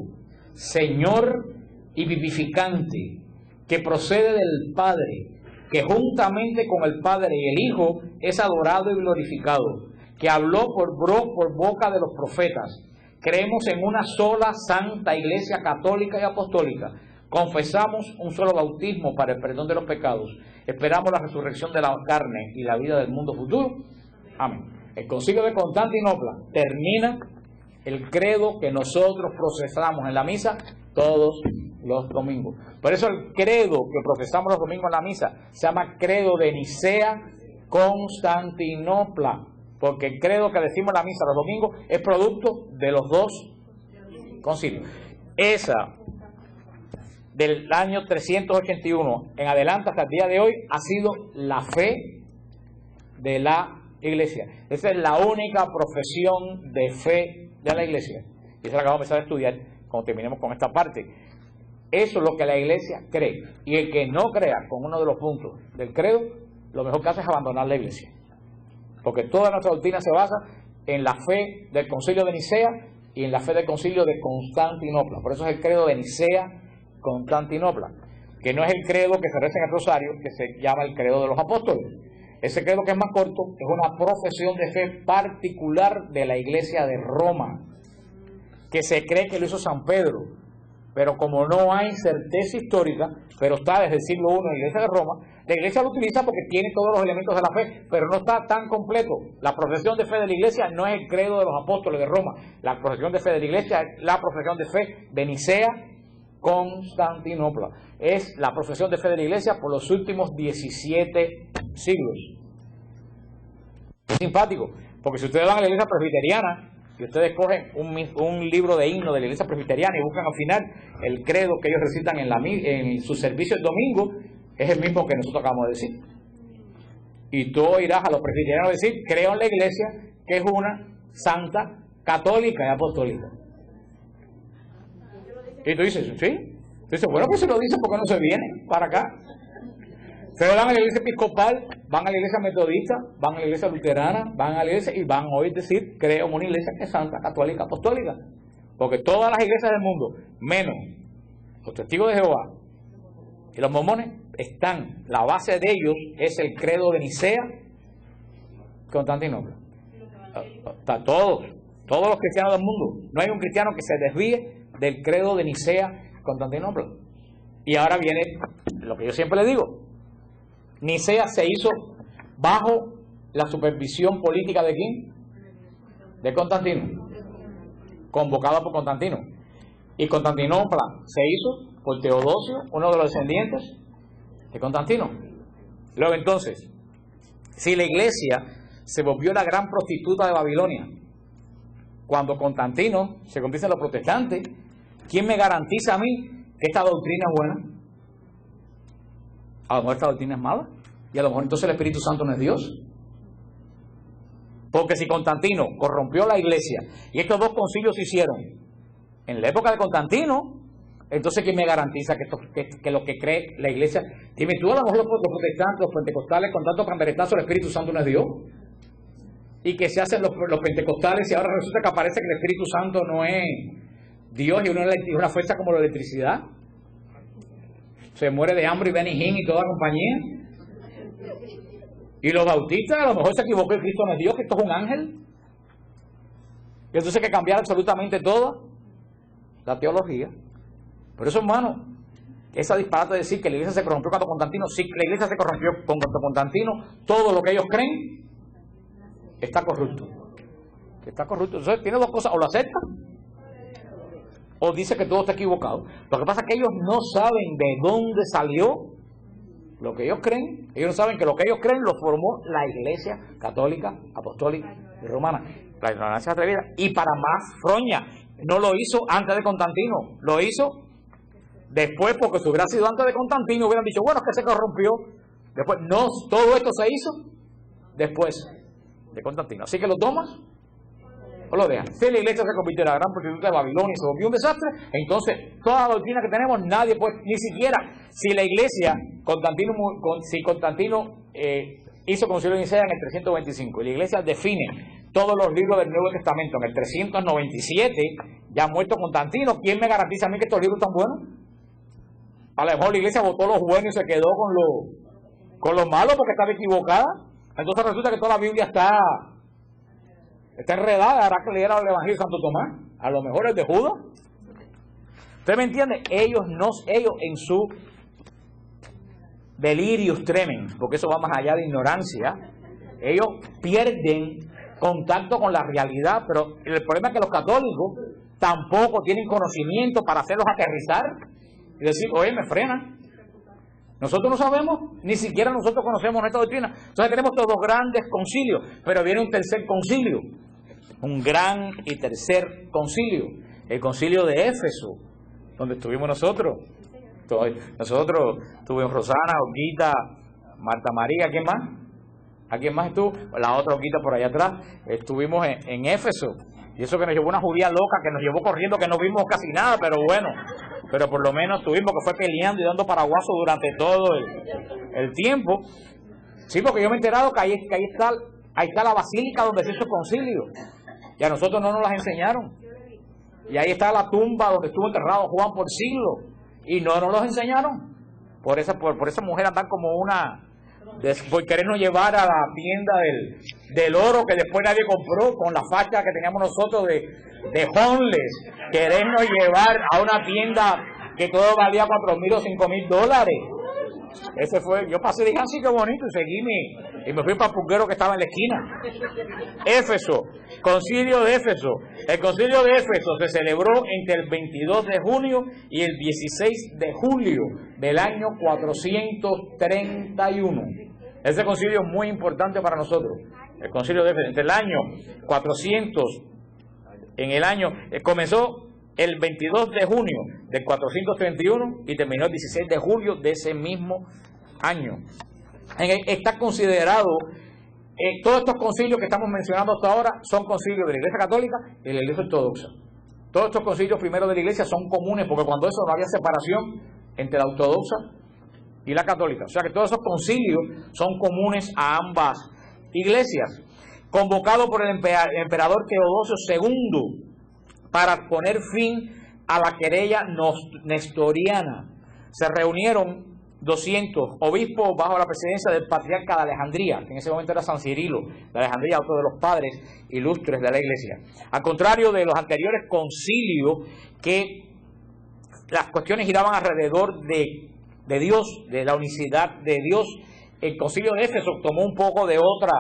Señor y vivificante, que procede del Padre, que juntamente con el Padre y el Hijo es adorado y glorificado, que habló por boca de los profetas. Creemos en una sola santa Iglesia católica y apostólica. Confesamos un solo bautismo para el perdón de los pecados. Esperamos la resurrección de la carne y la vida del mundo futuro. Amén. El Concilio de Constantinopla termina el credo que nosotros procesamos en la misa todos los domingos. Por eso el credo que procesamos los domingos en la misa se llama credo de Nicea Constantinopla, porque el credo que decimos en la misa los domingos es producto de los dos concilios. Esa del año 381 en adelante hasta el día de hoy ha sido la fe de la Iglesia. Esa es la única profesión de fe de la Iglesia. Y eso lo acabamos de empezar a estudiar cuando terminemos con esta parte. Eso es lo que la Iglesia cree. Y el que no crea con uno de los puntos del credo, lo mejor que hace es abandonar la Iglesia. Porque toda nuestra doctrina se basa en la fe del Concilio de Nicea y en la fe del Concilio de Constantinopla. Por eso es el credo de Nicea Constantinopla, que no es el credo que se reza en el rosario, que se llama el credo de los apóstoles. Ese credo, que es más corto, es una profesión de fe particular de la Iglesia de Roma, que se cree que lo hizo San Pedro, pero como no hay certeza histórica, pero está desde el siglo I en la Iglesia de Roma, la Iglesia lo utiliza porque tiene todos los elementos de la fe, pero no está tan completo. La profesión de fe de la Iglesia no es el credo de los apóstoles de Roma. La profesión de fe de la Iglesia es la profesión de fe de Nicea Constantinopla. Es la profesión de fe de la Iglesia por los últimos 17 siglos. Es simpático, porque si ustedes van a la Iglesia presbiteriana y ustedes cogen un libro de himno de la Iglesia presbiteriana y buscan al final el credo que ellos recitan en su servicio el domingo, es el mismo que nosotros acabamos de decir. Y tú oirás a los presbiterianos decir: creo en la Iglesia, que es una santa, católica y apostólica. Y tú dices: ¿sí? Tú dices: bueno, pues si lo dices, ¿por qué no se vienen para acá? Ustedes van a la iglesia episcopal, van a la iglesia metodista, van a la iglesia luterana, van a la iglesia y van a oír decir: creo en una iglesia que es santa, católica, apostólica. Porque todas las iglesias del mundo, menos los testigos de Jehová y los mormones, están, la base de ellos es el credo de Nicea Constantinopla. Está todos los cristianos del mundo. No hay un cristiano que se desvíe del credo de Nicea Constantinopla. Y ahora viene lo que yo siempre le digo: Nicea se hizo bajo la supervisión política ¿de quién? De Constantino, convocado por Constantino. Y Constantinopla se hizo por Teodosio, uno de los descendientes de Constantino. Luego entonces, si la iglesia se volvió la gran prostituta de Babilonia, cuando Constantino se convierte en los protestantes, ¿quién me garantiza a mí que esta doctrina es buena? A lo mejor esta doctrina es mala, y a lo mejor entonces el Espíritu Santo no es Dios. Porque si Constantino corrompió la iglesia y estos dos concilios se hicieron en la época de Constantino, entonces ¿quién me garantiza que lo que cree la iglesia? Dime tú, a lo mejor los protestantes, los pentecostales, con tanto panderetazo, el Espíritu Santo no es Dios. Y que se hacen los pentecostales y ahora resulta que aparece que el Espíritu Santo no es Dios y una fuerza como la electricidad. Se muere de hambre y Benny Hinn y toda la compañía. Y los bautistas, a lo mejor se equivocó, y Cristo no es Dios, que esto es un ángel. Y entonces hay que cambiar absolutamente toda la teología. Por eso, hermano, esa disparate de decir que la iglesia se corrompió cuando Constantino, sí, la iglesia se corrompió cuando Constantino, todo lo que ellos creen está corrupto. Está corrupto. Entonces tiene dos cosas: o lo acepta o dice que todo está equivocado. Lo que pasa es que ellos no saben de dónde salió lo que ellos creen. Ellos no saben que lo que ellos creen lo formó la iglesia católica, apostólica y romana. La ignorancia atrevida. Y para más froña, no lo hizo antes de Constantino, lo hizo después, porque si hubiera sido antes de Constantino hubieran dicho, bueno, es que se corrompió. Después, no, todo esto se hizo después de Constantino. Así que lo tomas o lo dejas. Si la iglesia se convirtió en la gran prostituta de Babilonia y se volvió un desastre, entonces toda la doctrina que tenemos, nadie puede, ni siquiera si la iglesia, si Constantino hizo concilio de Nicea en el 325 y la iglesia define todos los libros del Nuevo Testamento en el 397, ya muerto Constantino, ¿quién me garantiza a mí que estos libros están buenos? A lo mejor la iglesia votó los buenos y se quedó con los malos porque estaba equivocada. Entonces resulta que toda la Biblia está enredada. Habrá que leer el Evangelio de Santo Tomás, a lo mejor el de Judas. ¿Usted me entiende? Ellos en su delirios tremen, porque eso va más allá de ignorancia, ellos pierden contacto con la realidad, pero el problema es que los católicos tampoco tienen conocimiento para hacerlos aterrizar y decir, oye, me frenan. Nosotros no sabemos, ni siquiera nosotros conocemos nuestra doctrina. Entonces tenemos estos dos grandes concilios, pero viene un tercer concilio, un gran y tercer concilio, el concilio de Éfeso, donde estuvimos nosotros. Nosotros tuvimos Rosana, Olguita, Marta María, ¿quién más? ¿A quién más estuvo? La otra Olguita por allá atrás. Estuvimos en Éfeso, y eso que nos llevó una judía loca, que nos llevó corriendo, que no vimos casi nada, pero bueno, pero por lo menos tuvimos, que fue peleando y dando paraguasos durante todo el tiempo. Sí, porque yo me he enterado que ahí está la basílica donde se hizo el concilio, y a nosotros no nos las enseñaron. Y ahí está la tumba donde estuvo enterrado Juan por siglos, y no nos los enseñaron. Por esa mujer andan como una, por querernos llevar a la tienda del oro que después nadie compró, con la facha que teníamos nosotros de homeless, querernos llevar a una tienda que todo valía $4,000 o $5,000. Ese fue, yo pasé, dije así que bonito, y seguí y me fui para el pulguero que estaba en la esquina. Éfeso, concilio de Éfeso. El concilio de Éfeso se celebró entre el 22 de junio y el 16 de julio del año 431. Ese concilio es muy importante para nosotros. El concilio de Éfeso, entre el año 400, comenzó el 22 de junio del 431 y terminó el 16 de julio de ese mismo año. Está considerado, todos estos concilios que estamos mencionando hasta ahora son concilios de la Iglesia Católica y de la Iglesia Ortodoxa. Todos estos concilios primeros de la Iglesia son comunes, porque cuando eso no había separación entre la Ortodoxa y la Católica. O sea que todos esos concilios son comunes a ambas iglesias. Convocado por el emperador Teodosio II para poner fin a la querella nestoriana, se reunieron 200 obispos bajo la presidencia del patriarca de Alejandría, que en ese momento era San Cirilo de Alejandría, otro de los padres ilustres de la iglesia. Al contrario de los anteriores concilios, que las cuestiones giraban alrededor de Dios, de la unicidad de Dios, el concilio de Éfeso tomó un poco de otra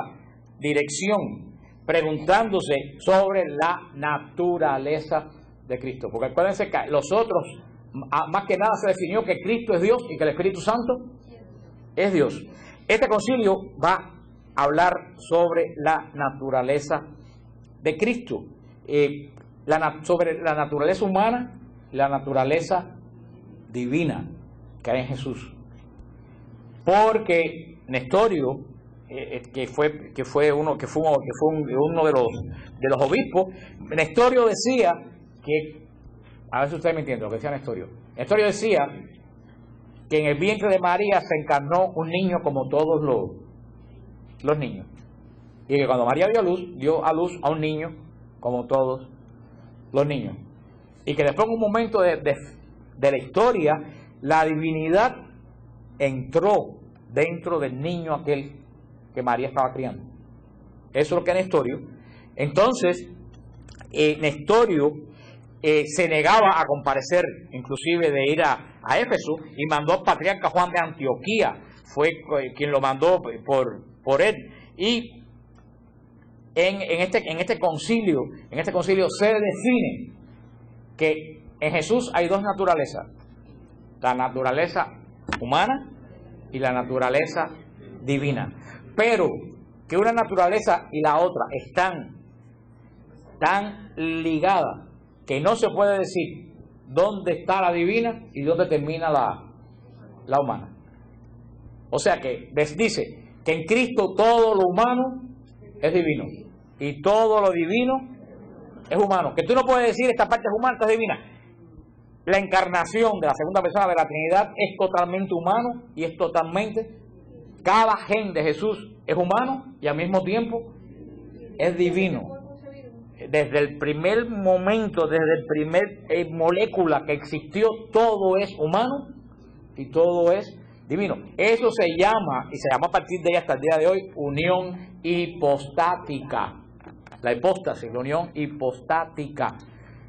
dirección, preguntándose sobre la naturaleza de Cristo. Porque acuérdense que los otros, más que nada se definió que Cristo es Dios y que el Espíritu Santo es Dios. Este concilio va a hablar sobre la naturaleza de Cristo, sobre la naturaleza humana la naturaleza divina que hay en Jesús. Porque Nestorio, que fue uno de los obispos, Nestorio decía que, a ver si ustedes me entienden lo que decía Nestorio. Nestorio decía que en el vientre de María se encarnó un niño como todos los niños, y que cuando María dio a luz a un niño como todos los niños, y que después en un momento de la historia la divinidad entró dentro del niño aquel que María estaba criando. Eso es lo que es Nestorio. Entonces Nestorio se negaba a comparecer, inclusive de ir a Éfeso, y mandó al patriarca Juan de Antioquía, fue quien lo mandó por él. Y en este concilio se define que en Jesús hay dos naturalezas: la naturaleza humana y la naturaleza divina, pero que una naturaleza y la otra están tan ligadas que no se puede decir dónde está la divina y dónde termina la humana. O sea que dice que en Cristo todo lo humano es divino y todo lo divino es humano. Que tú no puedes decir esta parte es humana, esta es divina. La encarnación de la segunda persona de la Trinidad es totalmente humano y es totalmente, cada gen de Jesús es humano y al mismo tiempo es divino. Desde el primer momento, desde el primer molécula que existió, todo es humano y todo es divino. Eso se llama, y se llama a partir de ella hasta el día de hoy, unión hipostática. La hipóstasis, la unión hipostática.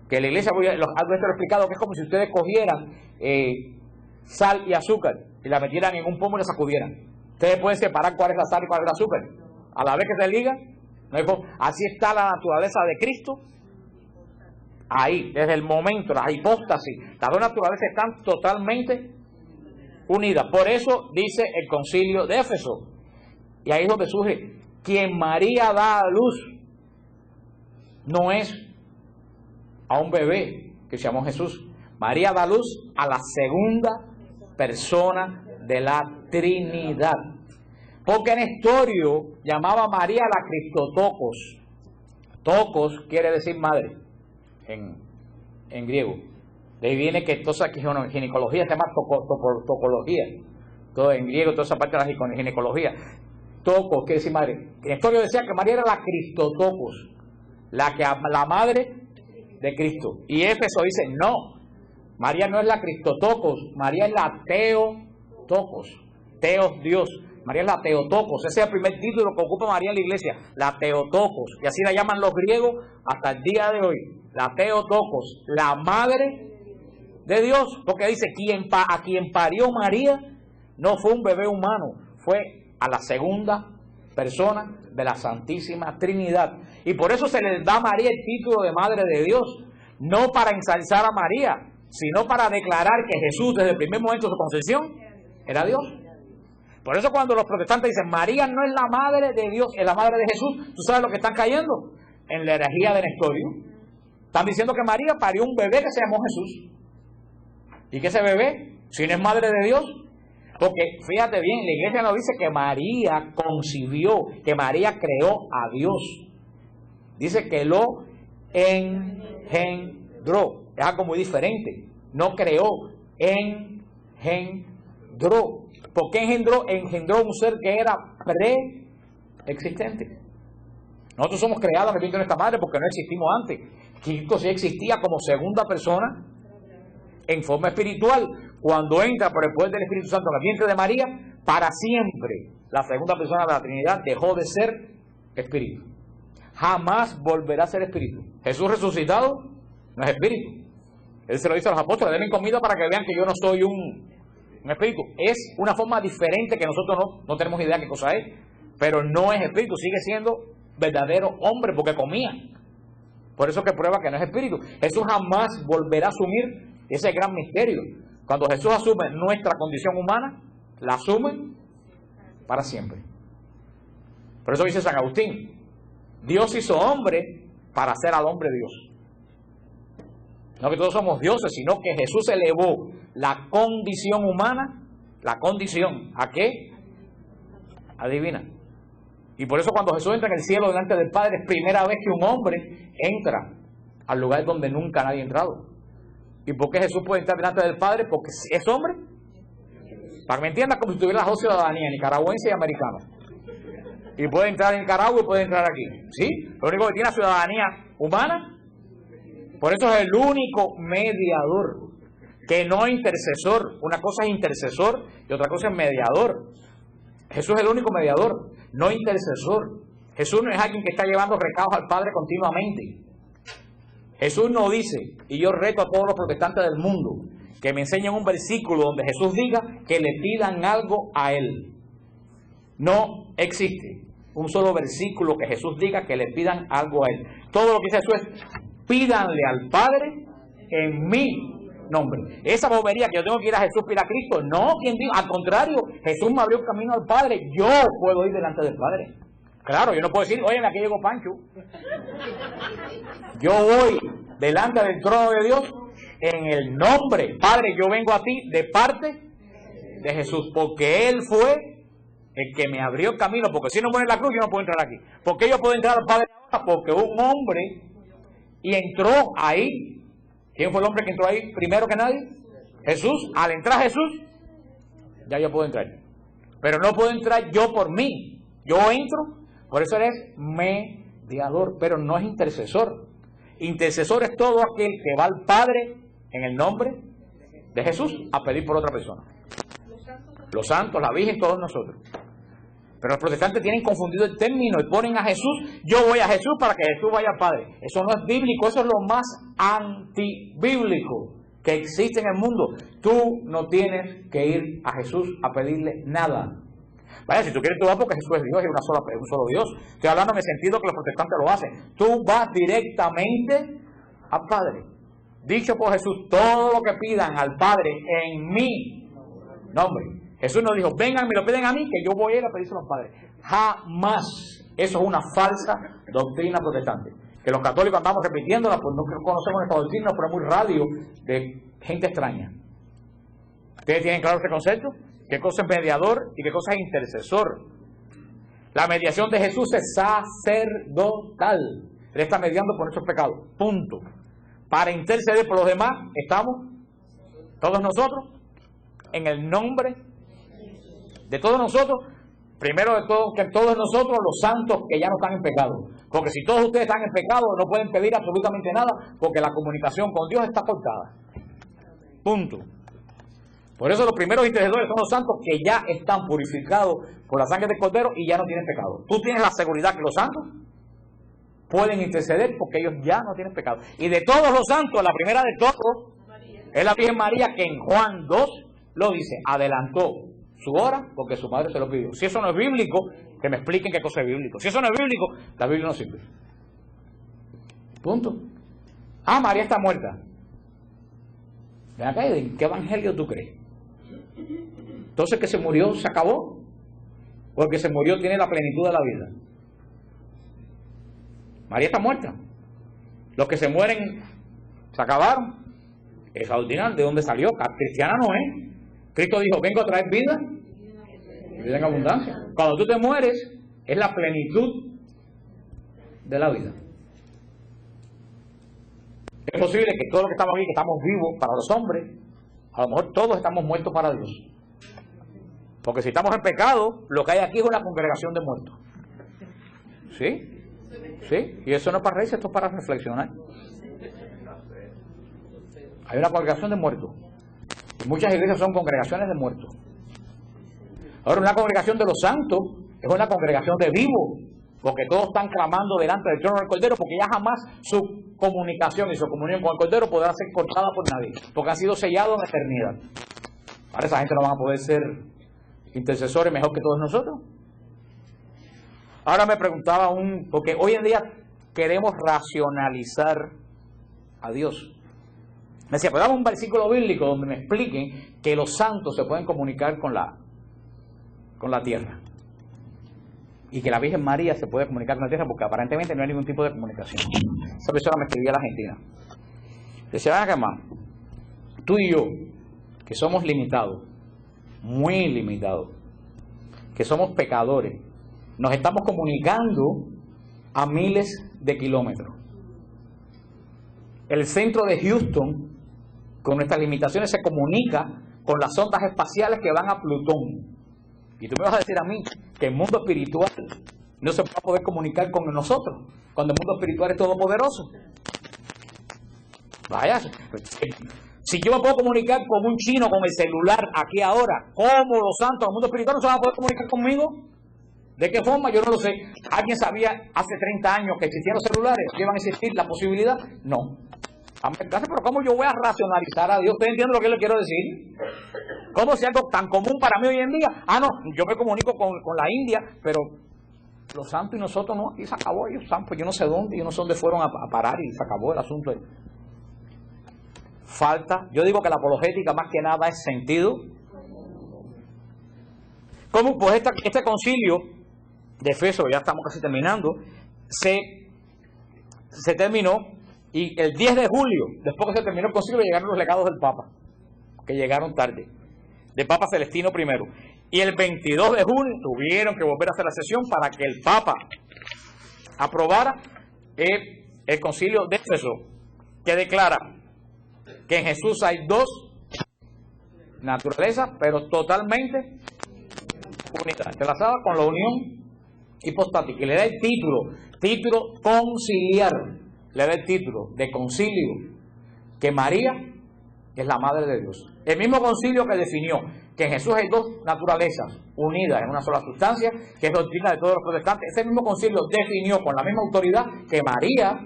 Que la iglesia, algo de esto lo he explicado, que es como si ustedes cogieran sal y azúcar y la metieran en un pomo y la sacudieran. Ustedes pueden separar cuál es la sal y cuál es el azúcar. A la vez que se ligan, no hay forma. Así está la naturaleza de Cristo. Ahí, desde el momento, la hipóstasis, las dos naturalezas están totalmente unidas. Por eso dice el concilio de Éfeso. Y ahí es donde surge: quien María da a luz no es a un bebé que se llamó Jesús. María da luz a la segunda persona de la Trinidad. Porque Nestorio llamaba a María la Cristotokos. Tokos quiere decir madre en griego. De ahí viene que entonces aquí ginecología se llama tocología. Todo en griego, toda esa parte de la ginecología. Tokos quiere decir madre. Nestorio decía que María era la Cristotokos, la madre de Cristo. Y Éfeso dice: no, María no es la Cristotokos, María es la Theotokos. Teos, Dios. María es la Theotokos. Ese es el primer título que ocupa María en la iglesia, la Theotokos. Y así la llaman los griegos hasta el día de hoy. La Theotokos, la madre de Dios. Porque dice: a quien parió María no fue un bebé humano, fue a la segunda persona de la Santísima Trinidad. Y por eso se le da a María el título de Madre de Dios, no para ensalzar a María, sino para declarar que Jesús desde el primer momento de su concepción era Dios. Por eso cuando los protestantes dicen María no es la madre de Dios, es la madre de Jesús, ¿tú sabes lo que están cayendo? En la herejía de Nestorio. Están diciendo que María parió un bebé que se llamó Jesús. ¿Y que ese bebé, si no es madre de Dios? Porque fíjate bien, la iglesia nos dice que María concibió, que María creó a Dios. Dice que lo engendró. Es algo muy diferente. No creó, engendró. ¿Por qué engendró? Engendró un ser que era preexistente. Nosotros somos creados en el vientre de nuestra madre porque no existimos antes. Cristo sí existía como segunda persona en forma espiritual. Cuando entra por el poder del Espíritu Santo en el vientre de María, para siempre la segunda persona de la Trinidad dejó de ser espíritu. Jamás volverá a ser espíritu. Jesús resucitado no es espíritu. Él se lo dice a los apóstoles: denme comida para que vean que yo no soy un espíritu. Es una forma diferente que nosotros no tenemos idea qué cosa es, pero no es espíritu, sigue siendo verdadero hombre porque comía. Por eso que prueba que no es espíritu. Jesús jamás volverá a asumir ese gran misterio. Cuando Jesús asume nuestra condición humana, la asume para siempre. Por eso dice San Agustín: Dios hizo hombre para hacer al hombre Dios. No que todos somos dioses, sino que Jesús elevó la condición humana, la condición, ¿a qué? A divina. Y por eso cuando Jesús entra en el cielo delante del Padre, es primera vez que un hombre entra al lugar donde nunca nadie ha entrado. ¿Y por qué Jesús puede entrar delante del Padre? Porque es hombre. Para que me entiendas, como si tuviera las dos ciudadanías, nicaragüense y americana. Y puede entrar en Nicaragua y puede entrar aquí. ¿Sí? Lo único que tiene es ciudadanía humana. Por eso es el único mediador, que no intercesor. Una cosa es intercesor y otra cosa es mediador. Jesús es el único mediador, no intercesor. Jesús no es alguien que está llevando recados al Padre continuamente. Jesús no dice, y yo reto a todos los protestantes del mundo, que me enseñen un versículo donde Jesús diga que le pidan algo a Él. No existe un solo versículo que Jesús diga que le pidan algo a Él. Todo lo que dice Jesús es, pídanle al Padre en mi nombre. Esa bobería que yo tengo que ir a Jesús, pida a Cristo, no, quien diga, al contrario, Jesús me abrió el camino al Padre, yo puedo ir delante del Padre. Claro, yo no puedo decir, oye, aquí llegó Pancho. Yo voy delante del trono de Dios en el nombre, Padre, yo vengo a ti de parte de Jesús, porque Él fue el que me abrió el camino, porque si no muere en la cruz yo no puedo entrar aquí. ¿Por qué yo puedo entrar al Padre ahora? Porque un hombre y entró ahí. ¿Quién fue el hombre que entró ahí primero que nadie? Jesús. Al entrar Jesús, ya yo puedo entrar. Pero no puedo entrar yo por mí. Yo entro, por eso eres mediador, pero no es intercesor. Intercesor es todo aquel que va al Padre en el nombre de Jesús a pedir por otra persona. Los santos, la Virgen, todos nosotros. Pero los protestantes tienen confundido el término y ponen a Jesús, yo voy a Jesús para que Jesús vaya al Padre. Eso no es bíblico, eso es lo más antibíblico que existe en el mundo. Tú no tienes que ir a Jesús a pedirle nada. Vaya, si tú quieres, tú vas porque Jesús es Dios y es un solo Dios. Estoy hablando en el sentido que los protestantes lo hacen. Tú vas directamente al Padre. Dicho por Jesús, todo lo que pidan al Padre en mi nombre. Jesús nos dijo, vengan, me lo piden a mí, que yo voy a ir a pedírselo al Padre. Jamás. Eso es una falsa doctrina protestante. Que los católicos andamos repitiéndola, pues no conocemos esta doctrina, pero es muy radio de gente extraña. ¿Ustedes tienen claro este concepto? ¿Qué cosa es mediador y qué cosa es intercesor? La mediación de Jesús es sacerdotal. Él está mediando por nuestros pecados. Punto. Para interceder por los demás, estamos todos nosotros en el nombre de todos nosotros, primero de todo, que todos nosotros los santos que ya no están en pecado. Porque si todos ustedes están en pecado, no pueden pedir absolutamente nada, porque la comunicación con Dios está cortada. Punto. Por eso los primeros intercesores son los santos que ya están purificados por la sangre del Cordero y ya no tienen pecado. Tú tienes la seguridad que los santos pueden interceder porque ellos ya no tienen pecado. Y de todos los santos, la primera de todos es la Virgen María, que en Juan 2 lo dice, adelantó su hora porque su madre se lo pidió. Si eso no es bíblico, que me expliquen qué cosa es bíblico. Si eso no es bíblico, la Biblia no sirve. Punto. Ah, María está muerta. Ven acá, ¿en qué evangelio tú crees? Entonces, que se murió, se acabó. Porque se murió, tiene la plenitud de la vida. María está muerta. Los que se mueren se acabaron. Esa doctrina, ¿de dónde salió? Cristiana no es. Cristo dijo, vengo a traer vida y vida en abundancia. Cuando tú te mueres, es la plenitud de la vida. Es posible que todos los que estamos aquí, que estamos vivos para los hombres, a lo mejor todos estamos muertos para Dios. Porque si estamos en pecado, lo que hay aquí es una congregación de muertos. ¿Sí? ¿Sí? Y eso no es para reírse, esto es para reflexionar. Hay una congregación de muertos. Y muchas iglesias son congregaciones de muertos. Ahora, una congregación de los santos es una congregación de vivos, porque todos están clamando delante del trono del Cordero, porque ya jamás su comunicación y su comunión con el Cordero podrá ser cortada por nadie, porque han sido sellados en la eternidad. Ahora esa gente no van a poder ser intercesores mejor que todos nosotros. Ahora me preguntaba porque hoy en día queremos racionalizar a Dios. Me decía, pues dame un versículo bíblico donde me expliquen que los santos se pueden comunicar con la tierra. Y que la Virgen María se puede comunicar con la tierra, porque aparentemente no hay ningún tipo de comunicación. Esa persona me escribía a la Argentina. Decía, ven acá, hermano, tú y yo, que somos limitados, muy limitados, que somos pecadores, nos estamos comunicando a miles de kilómetros. El centro de Houston, con nuestras limitaciones, se comunica con las ondas espaciales que van a Plutón. Y tú me vas a decir a mí que el mundo espiritual no se va a poder comunicar con nosotros, cuando el mundo espiritual es todopoderoso. Vaya, si yo me puedo comunicar con un chino con el celular aquí ahora, ¿cómo los santos del mundo espiritual no se van a poder comunicar conmigo? ¿De qué forma? Yo no lo sé. ¿Alguien sabía hace 30 años que existían los celulares? ¿Que iban a existir la posibilidad? No. Pero ¿cómo yo voy a racionalizar a Dios? ¿Usted entiende lo que le quiero decir? ¿Cómo si algo tan común para mí hoy en día? Ah, no, yo me comunico con la India, pero los santos y nosotros no, aquí se acabó. Ellos están, pues yo no sé dónde, yo no sé dónde fueron a parar y se acabó el asunto. Falta, yo digo que la apologética más que nada es sentido. ¿Cómo? Pues este concilio de Éfeso, ya estamos casi terminando, se terminó, y el 10 de julio, después que se terminó el concilio, llegaron los legados del Papa, que llegaron tarde, del Papa Celestino I. Y el 22 de junio tuvieron que volver a hacer la sesión para que el Papa aprobara el concilio de Éfeso, que declara que en Jesús hay dos naturalezas, pero totalmente unidas, entrelazadas con la unión hipostática. Y le da el título conciliar, le da el título de concilio, que María es la Madre de Dios. El mismo concilio que definió que en Jesús hay dos naturalezas unidas en una sola sustancia, que es doctrina de todos los protestantes, ese mismo concilio definió con la misma autoridad que María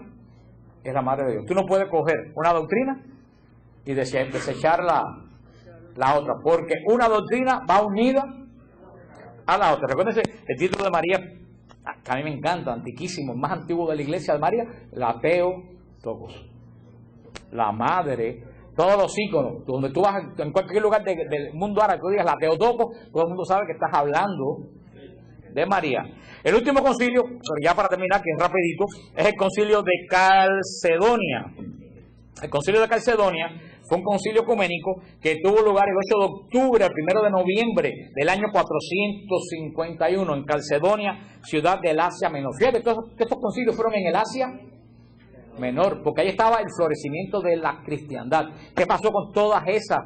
es la Madre de Dios. Tú no puedes coger una doctrina y desechar la otra, porque una doctrina va unida a la otra. Recuérdense el título de María, que a mí me encanta, antiquísimo, el más antiguo de la iglesia de María, la Theotokos, la madre. Todos los íconos, donde tú vas en cualquier lugar del mundo árabe, tú digas la Theotokos, todo el mundo sabe que estás hablando de María. El último concilio, pero ya para terminar, que es rapidito, es el concilio de Calcedonia. El concilio de Calcedonia fue un concilio ecuménico que tuvo lugar el 8 de octubre al 1 de noviembre del año 451 en Calcedonia, ciudad del Asia Menor. Fíjate, todos estos concilios fueron en el Asia Menor, porque ahí estaba el florecimiento de la cristiandad. ¿Qué pasó con todas esas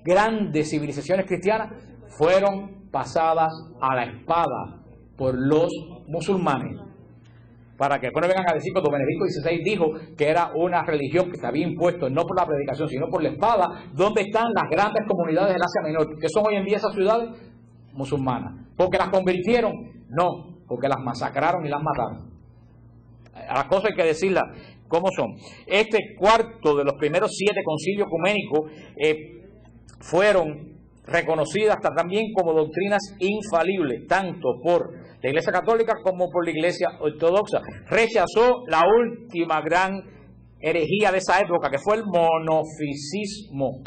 grandes civilizaciones cristianas? Fueron pasadas a la espada por los musulmanes. Para que después vengan a decir que Benedicto XVI dijo que era una religión que se había impuesto no por la predicación, sino por la espada. ¿Dónde están las grandes comunidades del Asia Menor? ¿Qué son hoy en día esas ciudades? Musulmanas. ¿Porque las convirtieron? No, porque las masacraron y las mataron. A las cosas hay que decirlas como son. Este cuarto de los primeros 7 concilios ecuménicos fueron reconocidas hasta también como doctrinas infalibles, tanto por la Iglesia Católica como por la Iglesia Ortodoxa. Rechazó la última gran herejía de esa época, que fue el monofisismo.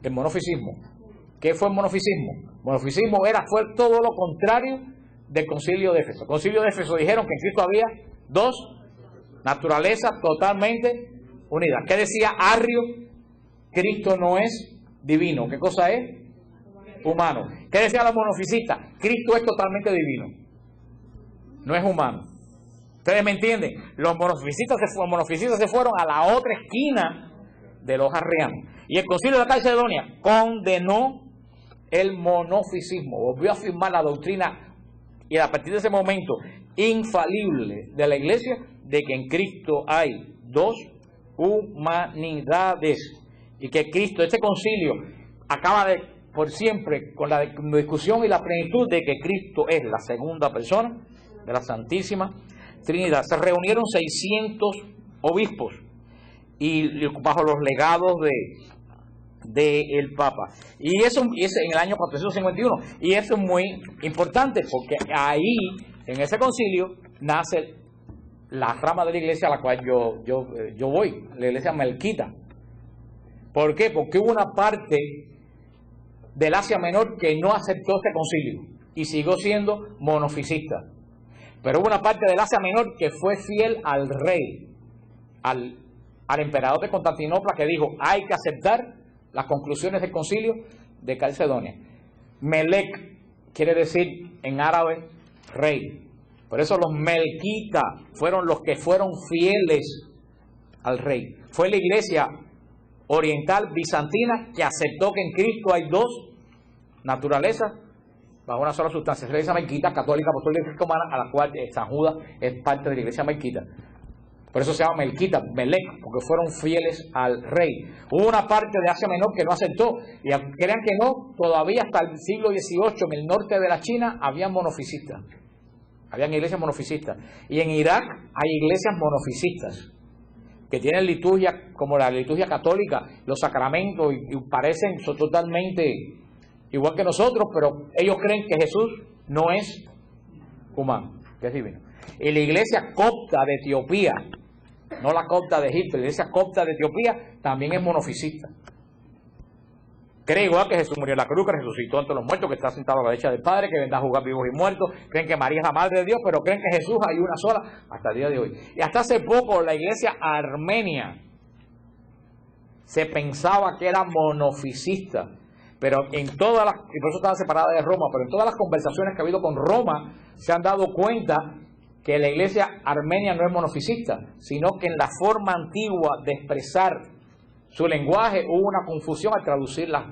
El monofisismo. ¿Qué fue el monofisismo? El monofisismo fue todo lo contrario del concilio de Éfeso. El concilio de Éfeso dijeron que en Cristo había dos naturalezas totalmente unidas. ¿Qué decía Arrio? Cristo no es divino. ¿Qué cosa es? Humano. ¿Qué decía la monofisista? Cristo es totalmente divino. No es humano. ¿Ustedes me entienden? Los monofisistas se fueron a la otra esquina de los arrianos. Y el concilio de Calcedonia condenó el monofisismo. Volvió a afirmar la doctrina, y a partir de ese momento, infalible de la iglesia, de que en Cristo hay dos humanidades. Y que Cristo, este concilio, acaba por siempre con la discusión y la plenitud de que Cristo es la segunda persona de la Santísima Trinidad. Se reunieron 600 obispos y bajo los legados del Papa. Y eso es en el año 451. Y eso es muy importante porque ahí, en ese concilio, nace la rama de la iglesia a la cual yo voy, la iglesia melquita. ¿Por qué? Porque hubo una parte del Asia Menor que no aceptó este concilio y siguió siendo monofisista. Pero hubo una parte del Asia Menor que fue fiel al rey, al emperador de Constantinopla, que dijo, hay que aceptar las conclusiones del concilio de Calcedonia. Melec quiere decir en árabe rey. Por eso los melquitas fueron los que fueron fieles al rey. Fue la iglesia oriental bizantina que aceptó que en Cristo hay dos naturalezas bajo una sola sustancia. Es la iglesia melquita, católica, apostólica y romana, a la cual San Judas es parte de la iglesia melquita. Por eso se llama melquita, Melec, porque fueron fieles al rey. Hubo una parte de Asia Menor que no aceptó, y crean que no, todavía hasta el siglo XVIII en el norte de la China había monofisistas, habían iglesias monofisistas, y en Irak hay iglesias monofisistas que tienen liturgia como la liturgia católica, los sacramentos, y parecen son totalmente igual que nosotros, pero ellos creen que Jesús no es humano, que es divino. Y la iglesia copta de Etiopía, no la copta de Egipto, la iglesia copta de Etiopía también es monofisista. Cree igual que Jesús murió en la cruz, que resucitó entre los muertos, que está sentado a la derecha del Padre, que vendrá a juzgar vivos y muertos. Creen que María es la madre de Dios, pero creen que Jesús hay una sola hasta el día de hoy. Y hasta hace poco la iglesia armenia se pensaba que era monofisista, pero en todas las, y por eso estaba separada de Roma, pero en todas las conversaciones que ha habido con Roma se han dado cuenta que la iglesia armenia no es monofisista, sino que en la forma antigua de expresar su lenguaje hubo una confusión al traducir las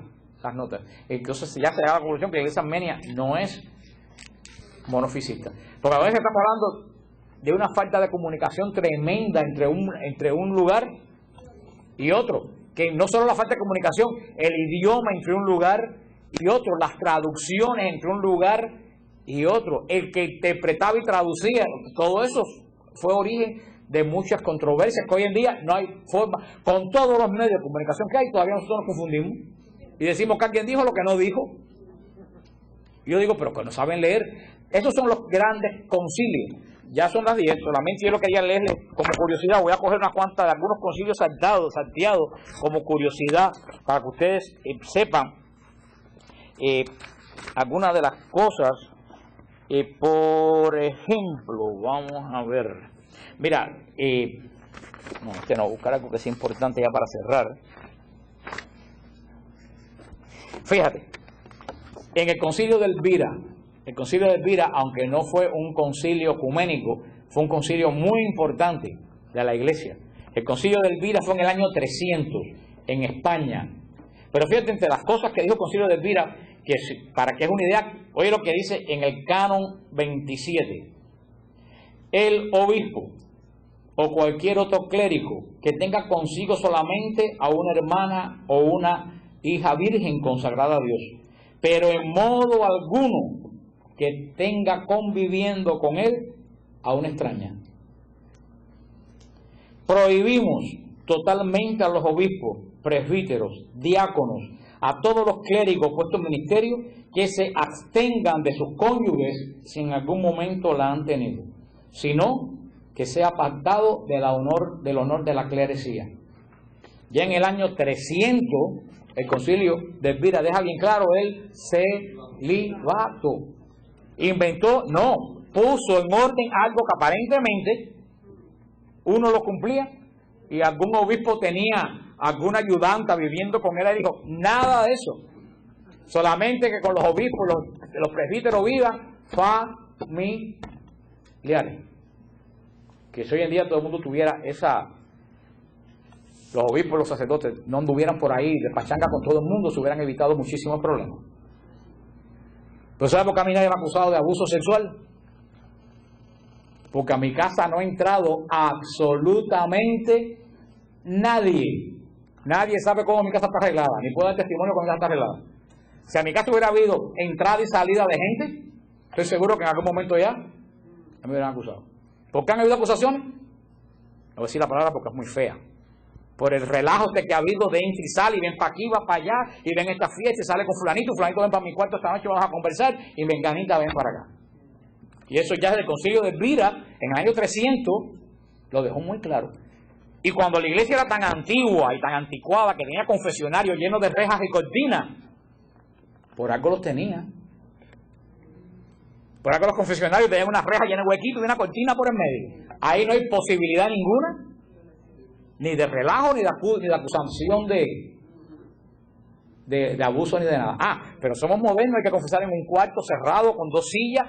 notas. Entonces ya se da la conclusión que la iglesia armenia no es monofisista. Porque a veces estamos hablando de una falta de comunicación tremenda entre un lugar y otro. Que no solo la falta de comunicación, el idioma entre un lugar y otro, las traducciones entre un lugar y otro, el que interpretaba y traducía, todo eso fue origen de muchas controversias, que hoy en día no hay forma, con todos los medios de comunicación que hay, todavía nosotros nos confundimos y decimos que alguien dijo lo que no dijo. Y yo digo, pero que no saben leer. Esos son los grandes concilios. Ya son las 10, solamente yo lo quería leerles como curiosidad. Voy a coger unas cuantas de algunos concilios salteados como curiosidad, para que ustedes sepan algunas de las cosas. Por ejemplo, vamos a ver. Mira, buscar algo que sea importante ya para cerrar. Fíjate, en el concilio de Elvira, aunque no fue un concilio ecuménico, fue un concilio muy importante de la iglesia. El concilio de Elvira fue en el año 300 en España. Pero fíjate, entre las cosas que dijo el concilio de Elvira, que para que es una idea, oye lo que dice en el canon 27. El obispo o cualquier otro clérigo que tenga consigo solamente a una hermana o una hija virgen consagrada a Dios, pero en modo alguno que tenga conviviendo con él a una extraña. Prohibimos totalmente a los obispos, presbíteros, diáconos, a todos los clérigos puestos en ministerio, que se abstengan de sus cónyuges si en algún momento la han tenido, sino que sea apartado del honor de la clerecía. Ya en el año 300, el concilio de Elvira deja bien claro el celibato. Puso en orden algo que aparentemente uno lo cumplía y algún obispo tenía alguna ayudanta viviendo con él y dijo, nada de eso, solamente que con los obispos, los presbíteros vivan familiares. Que si hoy en día todo el mundo tuviera los obispos, los sacerdotes, no anduvieran por ahí de pachanga con todo el mundo, se hubieran evitado muchísimos problemas. Pero ¿sabes por qué a mí nadie me ha acusado de abuso sexual? Porque a mi casa no ha entrado absolutamente nadie. Nadie sabe cómo mi casa está arreglada, ni puedo dar testimonio cómo mi casa está arreglada. Si a mi casa hubiera habido entrada y salida de gente, estoy seguro que en algún momento ya me hubieran acusado. ¿Por qué han habido acusaciones? No voy a decir la palabra porque es muy fea. Por el relajo que ha habido de entra y sale, y ven para aquí, va para allá, y ven esta fiesta, y sale con fulanito ven para mi cuarto esta noche, vamos a conversar, y menganita ven para acá. Y eso ya desde el concilio de Elvira, en el año 300, lo dejó muy claro. Y cuando la iglesia era tan antigua y tan anticuada, que tenía confesionarios llenos de rejas y cortinas, por algo los tenía. Por acá los confesionarios tenían una reja llena de huequitos y una cortina por el medio. Ahí no hay posibilidad ninguna, ni de relajo, ni de acusación de abuso, ni de nada. Pero somos modernos, hay que confesar en un cuarto cerrado, con 2 sillas,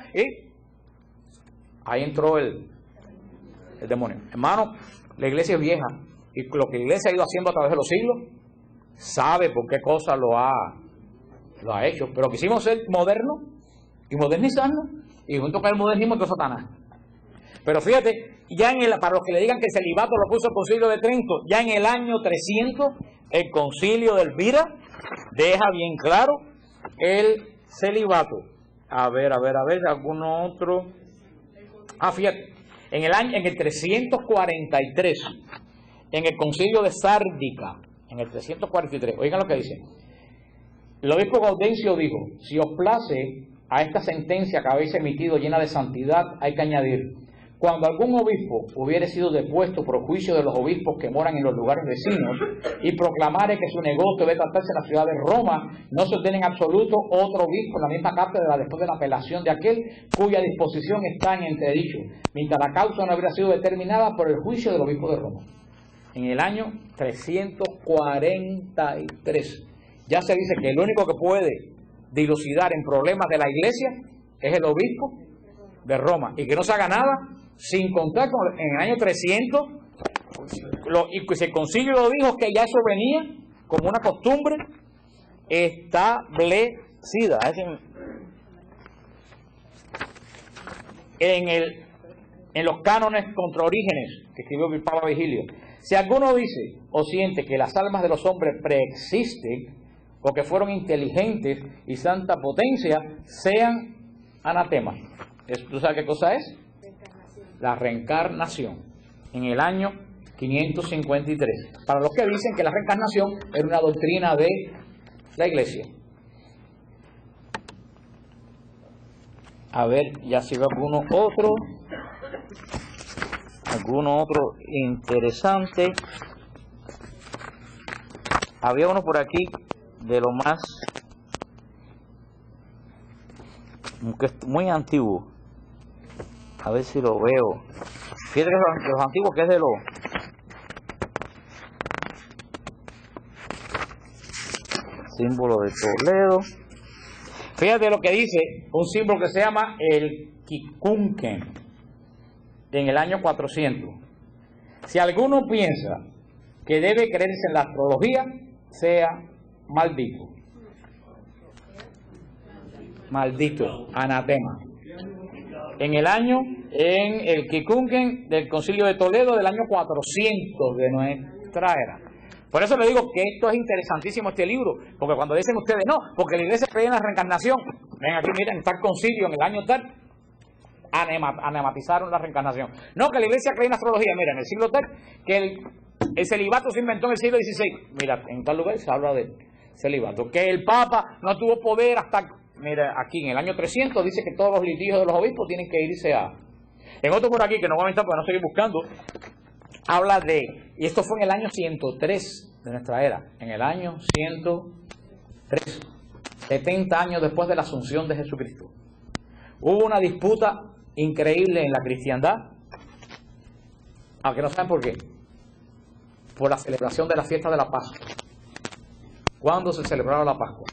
ahí entró el demonio. Hermano, la iglesia es vieja, y lo que la iglesia ha ido haciendo a través de los siglos, sabe por qué cosa lo ha hecho, pero quisimos ser modernos y modernizarnos, y junto con el modernismo entró Satanás. Pero fíjate, ya para los que le digan que el celibato lo puso el Concilio de Trento, ya en el año 300, el Concilio de Elvira deja bien claro el celibato. A ver, alguno otro. Fíjate, en el 343, en el Concilio de Sárdica, en el 343, oigan lo que dice. El obispo Gaudencio dijo: si os place a esta sentencia que habéis emitido llena de santidad, hay que añadir: cuando algún obispo hubiere sido depuesto por juicio de los obispos que moran en los lugares vecinos y proclamare que su negocio debe tratarse en la ciudad de Roma, no se ordene en absoluto otro obispo en la misma cátedra después de la apelación de aquel cuya disposición está en entredicho, mientras la causa no habrá sido determinada por el juicio del obispo de Roma. En el año 343 ya se dice que el único que puede dilucidar en problemas de la iglesia es el obispo de Roma, y que no se haga nada sin contar con en el año 300, y si el concilio lo dijo, que ya eso venía como una costumbre establecida. En los cánones contra Orígenes, que escribió el Papa Vigilio, si alguno dice o siente que las almas de los hombres preexisten o que fueron inteligentes y santa potencia, sean anatemas. ¿Tú sabes qué cosa es? La reencarnación, en el año 553. Para los que dicen que la reencarnación era una doctrina de la iglesia. A ver, ya si veo alguno otro interesante. Había uno por aquí de lo más, muy antiguo. A ver si lo veo. Fíjate que de los antiguos, que es de los símbolo de Toledo. Fíjate lo que dice un símbolo que se llama el Quincunquen en el año 400. Si alguno piensa que debe creerse en la astrología, sea maldito. Maldito, anatema. En el Quincunquen del Concilio de Toledo del año 400 de nuestra era. Por eso le digo que esto es interesantísimo, este libro, porque cuando dicen ustedes, no, porque la iglesia cree en la reencarnación, ven aquí, miren, está el concilio en el año tal, anematizaron la reencarnación. No, que la iglesia cree en la astrología, mira, en el siglo tal, que el celibato se inventó en el siglo XVI, mira, en tal lugar se habla del celibato, que el Papa no tuvo poder hasta, mira, aquí en el año 300 dice que todos los litigios de los obispos tienen que irse a... En otro por aquí, que no voy a mentar porque no estoy buscando, habla de, y esto fue en el año 103 de nuestra era, en el año 103, 70 años después de la asunción de Jesucristo. Hubo una disputa increíble en la cristiandad, aunque no saben por qué, por la celebración de la fiesta de la Pascua. ¿Cuándo se celebraba la Pascua?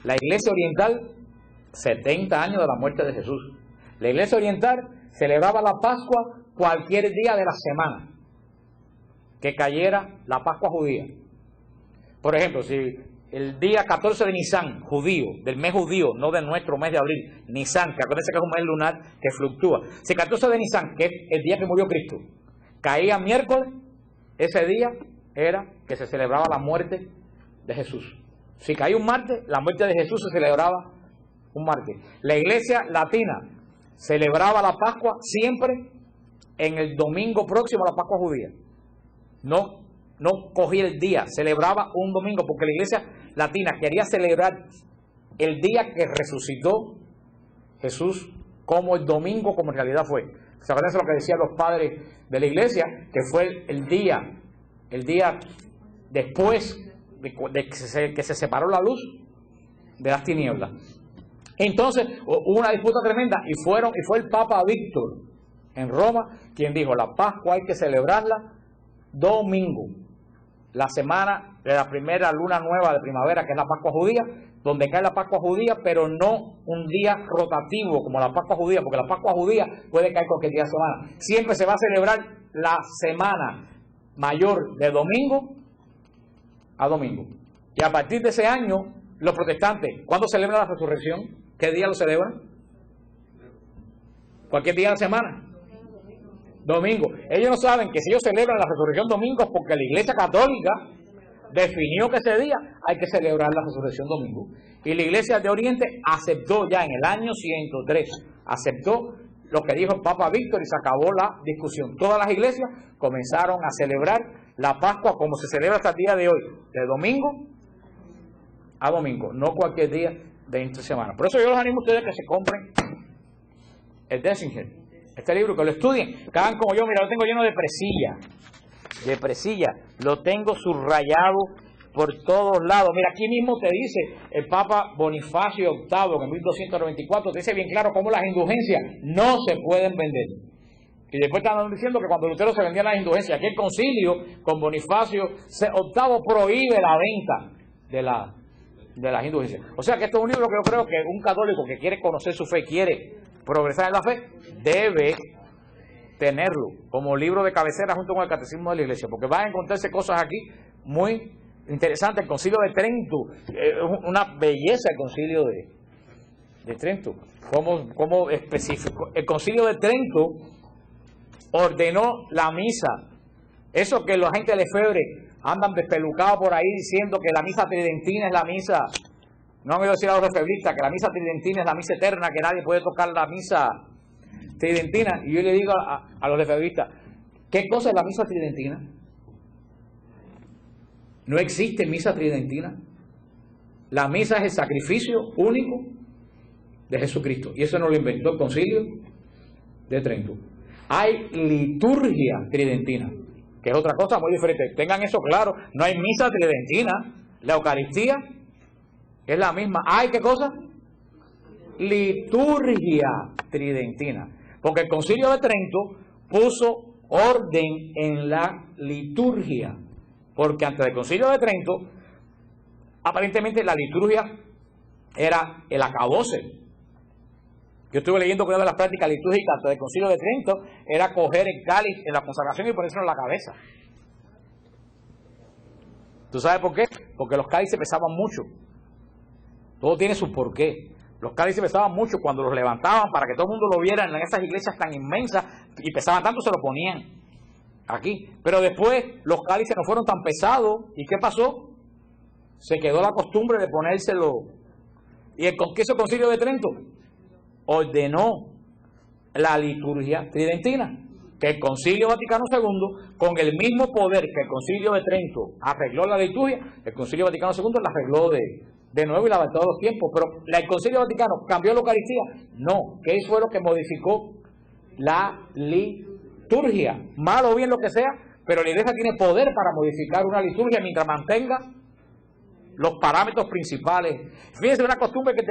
La Iglesia Oriental, 70 años de la muerte de Jesús. La Iglesia Oriental celebraba la Pascua cualquier día de la semana que cayera la Pascua judía. Por ejemplo, si el día 14 de Nisan, judío, del mes judío, no de nuestro mes de abril, Nisan, que acuérdense que es un mes lunar que fluctúa. Si el 14 de Nisan, que es el día que murió Cristo, caía miércoles, ese día era que se celebraba la muerte de Jesús. Si caía un martes, la muerte de Jesús se celebraba un martes. La iglesia latina celebraba la Pascua siempre en el domingo próximo a la Pascua judía. No cogía el día, celebraba un domingo, porque la iglesia latina quería celebrar el día que resucitó Jesús como el domingo, como en realidad fue. ¿Se acuerdan de lo que decían los padres de la iglesia? Que fue el día después de que se separó la luz de las tinieblas. Entonces hubo una disputa tremenda y fue el Papa Víctor en Roma quien dijo: la Pascua hay que celebrarla domingo, la semana de la primera luna nueva de primavera, que es la Pascua judía, donde cae la Pascua judía, pero no un día rotativo como la Pascua judía, porque la Pascua judía puede caer cualquier día de semana. Siempre se va a celebrar la semana mayor de domingo a domingo. Y a partir de ese año, los protestantes, ¿cuándo celebran la resurrección? ¿Qué día lo celebran? Cualquier día de la semana. Domingo. Ellos no saben que si ellos celebran la resurrección domingo es porque la Iglesia Católica definió que ese día hay que celebrar la resurrección domingo. Y la Iglesia de Oriente aceptó ya en el año 103, aceptó lo que dijo el Papa Víctor y se acabó la discusión. Todas las iglesias comenzaron a celebrar la Pascua como se celebra hasta el día de hoy, de domingo a domingo, no cualquier día de entre semana. Por eso yo los animo a ustedes que se compren el Denzinger, este libro, que lo estudien, que hagan como yo. Mira, lo tengo lleno de presilla, lo tengo subrayado por todos lados. Mira, aquí mismo te dice el Papa Bonifacio VIII, que en 1294 te dice bien claro cómo las indulgencias no se pueden vender. Y después están diciendo que cuando Lutero se vendían las indulgencias, aquí el concilio con Bonifacio VIII prohíbe la venta de las indulgencias. O sea que esto es un libro que yo creo que un católico que quiere conocer su fe, quiere progresar en la fe, debe tenerlo como libro de cabecera junto con el Catecismo de la Iglesia, porque van a encontrarse cosas aquí muy interesantes. El Concilio de Trento, una belleza el Concilio de Trento, como específico. El Concilio de Trento ordenó la misa. Eso que la gente de Lefebvre andan despelucados por ahí diciendo que la misa tridentina es la misa, no han oído decir a los lefebristas que la misa tridentina es la misa eterna, que nadie puede tocar la misa tridentina. Y yo le digo a los lefebristas, ¿qué cosa es la misa tridentina? No existe misa tridentina. La misa es el sacrificio único de Jesucristo, y eso no lo inventó el Concilio de Trento. Hay liturgia tridentina, que es otra cosa muy diferente. Tengan eso claro, no hay misa tridentina. La Eucaristía es la misma. ¿Hay qué cosa? Liturgia tridentina. Porque el Concilio de Trento puso orden en la liturgia. Porque antes del Concilio de Trento, aparentemente la liturgia era el acabose. Yo estuve leyendo que una de las prácticas litúrgicas antes del Concilio de Trento era coger el cáliz en la consagración y ponérselo en la cabeza. ¿Tú sabes por qué? Porque los cálices pesaban mucho. Todo tiene su porqué. Los cálices pesaban mucho. Cuando los levantaban para que todo el mundo lo viera en esas iglesias tan inmensas y pesaban tanto, se lo ponían aquí. Pero después los cálices no fueron tan pesados. ¿Y qué pasó? Se quedó la costumbre de ponérselo. ¿Y qué hizo el Concilio de Trento? Ordenó la liturgia tridentina. Que el Concilio Vaticano II, con el mismo poder que el Concilio de Trento arregló la liturgia, el Concilio Vaticano II la arregló de nuevo y la todos los tiempos. Pero el Concilio Vaticano cambió la Eucaristía. No, ¿qué fue lo que modificó? La liturgia. Mal o bien lo que sea, pero la Iglesia tiene poder para modificar una liturgia mientras mantenga los parámetros principales. Fíjense una costumbre que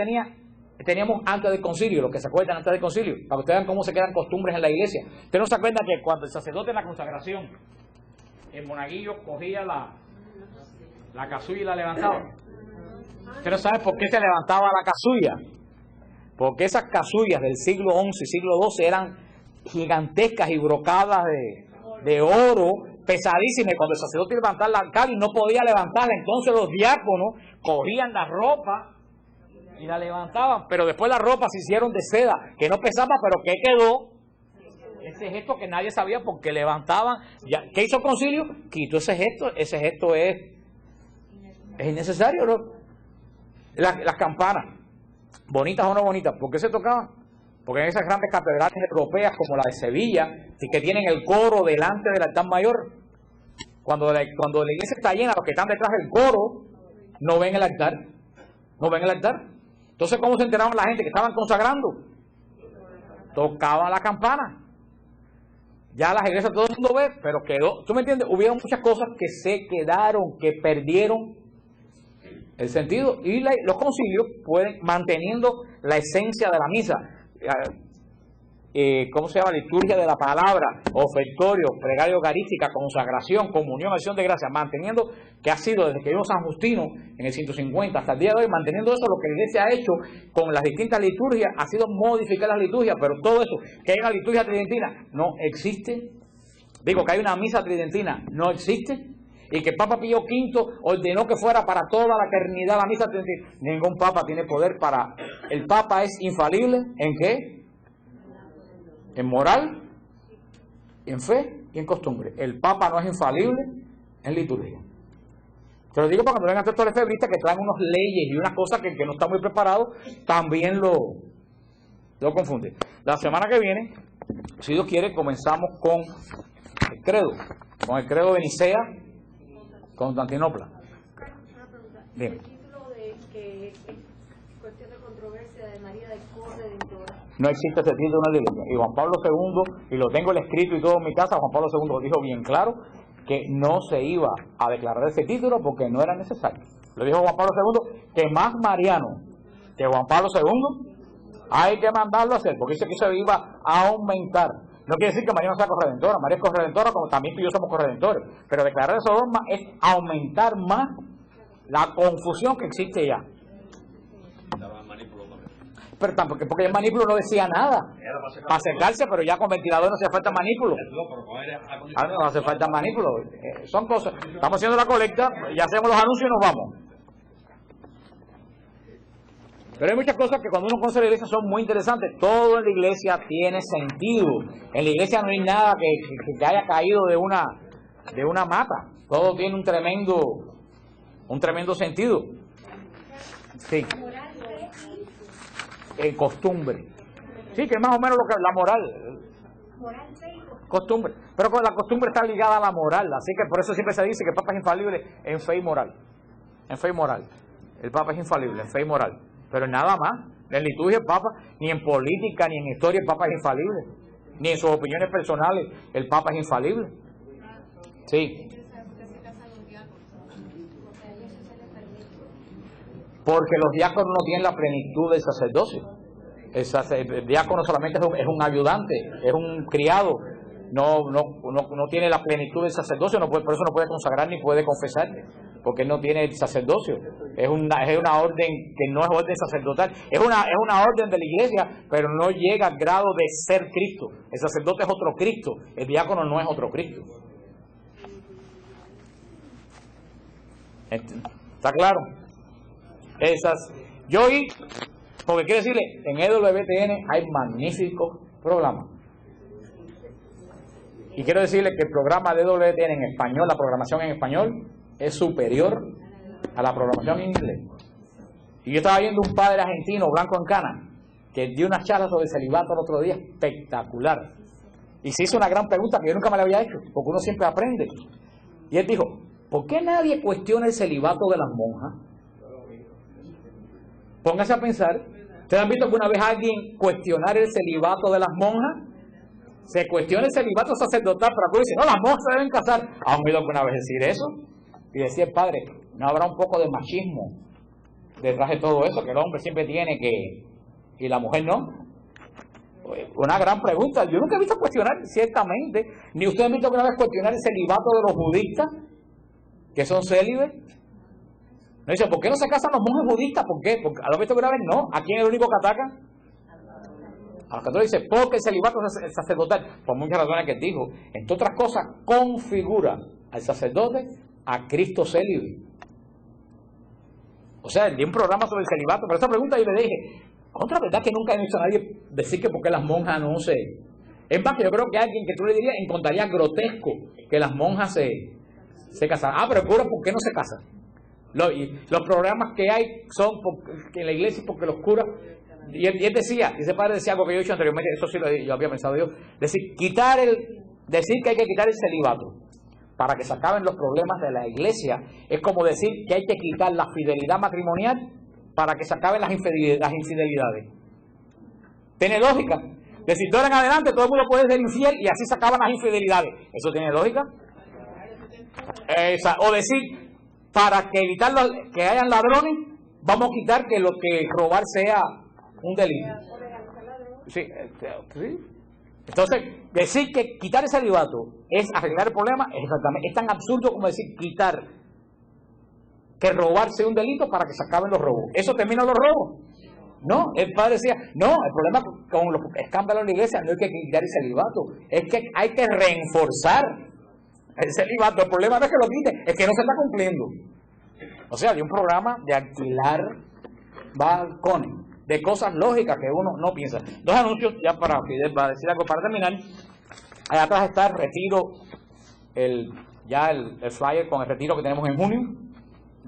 teníamos antes del concilio, los que se acuerdan antes del concilio, para que ustedes vean cómo se quedan costumbres en la iglesia. Ustedes no se acuerdan que cuando el sacerdote en la consagración, el monaguillo cogía la casulla y la levantaba. Ustedes no saben por qué se levantaba la casulla. Porque esas casullas del siglo XI y siglo XII eran gigantescas y brocadas de oro, pesadísimas. Cuando el sacerdote levantaba la cáliz no podía levantarla, entonces los diáconos cogían la ropa y la levantaban, pero después las ropas se hicieron de seda, que no pesaba, pero ¿qué quedó? Ese gesto que nadie sabía porque levantaban. ¿Qué hizo el concilio? Quitó ese gesto es innecesario, ¿no? Las campanas, bonitas o no bonitas, ¿por qué se tocaban? Porque en esas grandes catedrales europeas como la de Sevilla, que tienen el coro delante del altar mayor, cuando la iglesia está llena, los que están detrás del coro no ven el altar. No ven el altar. Entonces, ¿cómo se enteraban la gente que estaban consagrando? Tocaban la campana. Ya las iglesias todo el mundo ve, pero quedó. ¿Tú me entiendes? Hubieron muchas cosas que se quedaron, que perdieron el sentido, y los concilios pueden, manteniendo la esencia de la misa, ¿cómo se llama? Liturgia de la palabra, ofertorio, plegaria eucarística, consagración, comunión, acción de gracias, manteniendo, que ha sido desde que vino San Justino en el 150 hasta el día de hoy, manteniendo eso. Lo que la Iglesia ha hecho con las distintas liturgias ha sido modificar las liturgias, pero todo eso, que hay una liturgia tridentina, no existe. Digo que hay una misa tridentina, no existe. Y que Papa Pío V ordenó que fuera para toda la eternidad la misa tridentina. Ningún Papa tiene poder para... El Papa es infalible, ¿en qué? En moral, en fe y en costumbre. El Papa no es infalible en liturgia. Te lo digo para cuando vengan estos lefebristas que traen unas leyes y unas cosas que no están muy preparados, también lo confunden. La semana que viene, si Dios quiere, comenzamos con el credo de Nicea, Constantinopla. Una pregunta. Dime. El título de que es cuestión de controversia de María de Corredentora. No existe ese título en la Iglesia. Y Juan Pablo II, y lo tengo el escrito y todo en mi casa, Juan Pablo II dijo bien claro que no se iba a declarar ese título porque no era necesario. Lo dijo Juan Pablo II, que más mariano que Juan Pablo II hay que mandarlo a hacer, porque dice que se iba a aumentar. No quiere decir que María no sea corredentora, María es corredentora como también tú y yo somos corredentores, pero declarar esos dogmas es aumentar más la confusión que existe ya. Pero tampoco, porque el manípulo no decía nada para acercarse, pero ya con ventilador no hace falta manípulo. No hace falta manípulo. Son cosas. Estamos haciendo la colecta, ya hacemos los anuncios y nos vamos. Pero hay muchas cosas que cuando uno conoce la iglesia son muy interesantes. Todo en la iglesia tiene sentido. En la iglesia no hay nada que haya caído de una mata. Todo tiene un tremendo sentido. Sí. En costumbre. Sí, que es más o menos lo que la moral. Costumbre. Pero con la costumbre está ligada a la moral. Así que por eso siempre se dice que el Papa es infalible en fe y moral. En fe y moral. El Papa es infalible en fe y moral. Pero nada más. En liturgia el Papa, ni en política, ni en historia el Papa es infalible. Ni en sus opiniones personales el Papa es infalible. Sí. Porque los diáconos no tienen la plenitud del sacerdocio. El diácono solamente es un ayudante, es un criado. No tiene la plenitud del sacerdocio, por eso no puede consagrar ni puede confesar, porque él no tiene el sacerdocio. Es una orden que no es orden sacerdotal, es una orden de la iglesia, pero no llega al grado de ser Cristo. El sacerdote es otro Cristo, el diácono no es otro Cristo. ¿Está claro? Yo oí, porque quiero decirle, en EWTN hay magníficos programas. Y quiero decirle que el programa de EWTN en español, la programación en español, es superior a la programación en inglés. Y yo estaba viendo un padre argentino, blanco en cana, que dio una charla sobre el celibato el otro día, espectacular. Y se hizo una gran pregunta que yo nunca me la había hecho, porque uno siempre aprende. Y él dijo, ¿por qué nadie cuestiona el celibato de las monjas? Póngase a pensar, ¿ustedes han visto alguna vez a alguien cuestionar el celibato de las monjas? Se cuestiona el celibato sacerdotal, pero algunos dicen, no, las monjas se deben casar. ¿Han oído alguna vez decir eso? Y decía el padre, ¿no habrá un poco de machismo detrás de todo eso? Que el hombre siempre tiene y la mujer no. Una gran pregunta. Yo nunca he visto cuestionar, ciertamente, ni ustedes han visto alguna vez cuestionar el celibato de los budistas, que son célibes. No dice, ¿por qué no se casan los monjes budistas? ¿Por qué? Porque, ¿a lo visto alguna vez? No. ¿A quién es el único que ataca? A los católicos dice, porque el celibato es sacerdotal, por muchas razones que dijo. Entre otras cosas, configura al sacerdote a Cristo célibe. O sea, di un programa sobre el celibato, pero esta pregunta yo le dije, otra verdad que nunca he visto a nadie decir que porque las monjas no se... Es más, que yo creo que alguien que tú le dirías encontraría grotesco que las monjas se casaran. Ah, pero el cura, ¿por qué no se casa? Los programas que hay son en la iglesia porque los curas... Y él decía, ese padre decía algo que yo he dicho anteriormente, eso sí yo había pensado yo, decir que hay que quitar el celibato para que se acaben los problemas de la iglesia, es como decir que hay que quitar la fidelidad matrimonial para que se acaben las infidelidades. ¿Tiene lógica? Decir, de ahora en adelante todo el mundo puede ser infiel y así se acaban las infidelidades. ¿Eso tiene lógica? O decir, para que evitar que hayan ladrones, vamos a quitar que lo que robar sea un delito. Sí, sí. Entonces, decir que quitar ese celibato es arreglar el problema es tan absurdo como decir quitar que robar sea un delito para que se acaben los robos. ¿Eso termina los robos? No, el padre decía, no, el problema con los escándalos en la iglesia no es que quitar el celibato, es que hay que reforzar el celibato. El problema no es que lo quite, es que no se está cumpliendo. O sea, hay un programa de alquilar balcones, de cosas lógicas que uno no piensa. Dos anuncios ya para Fidel, para decir algo, para terminar. Allá atrás está el retiro, el flyer con el retiro que tenemos en junio.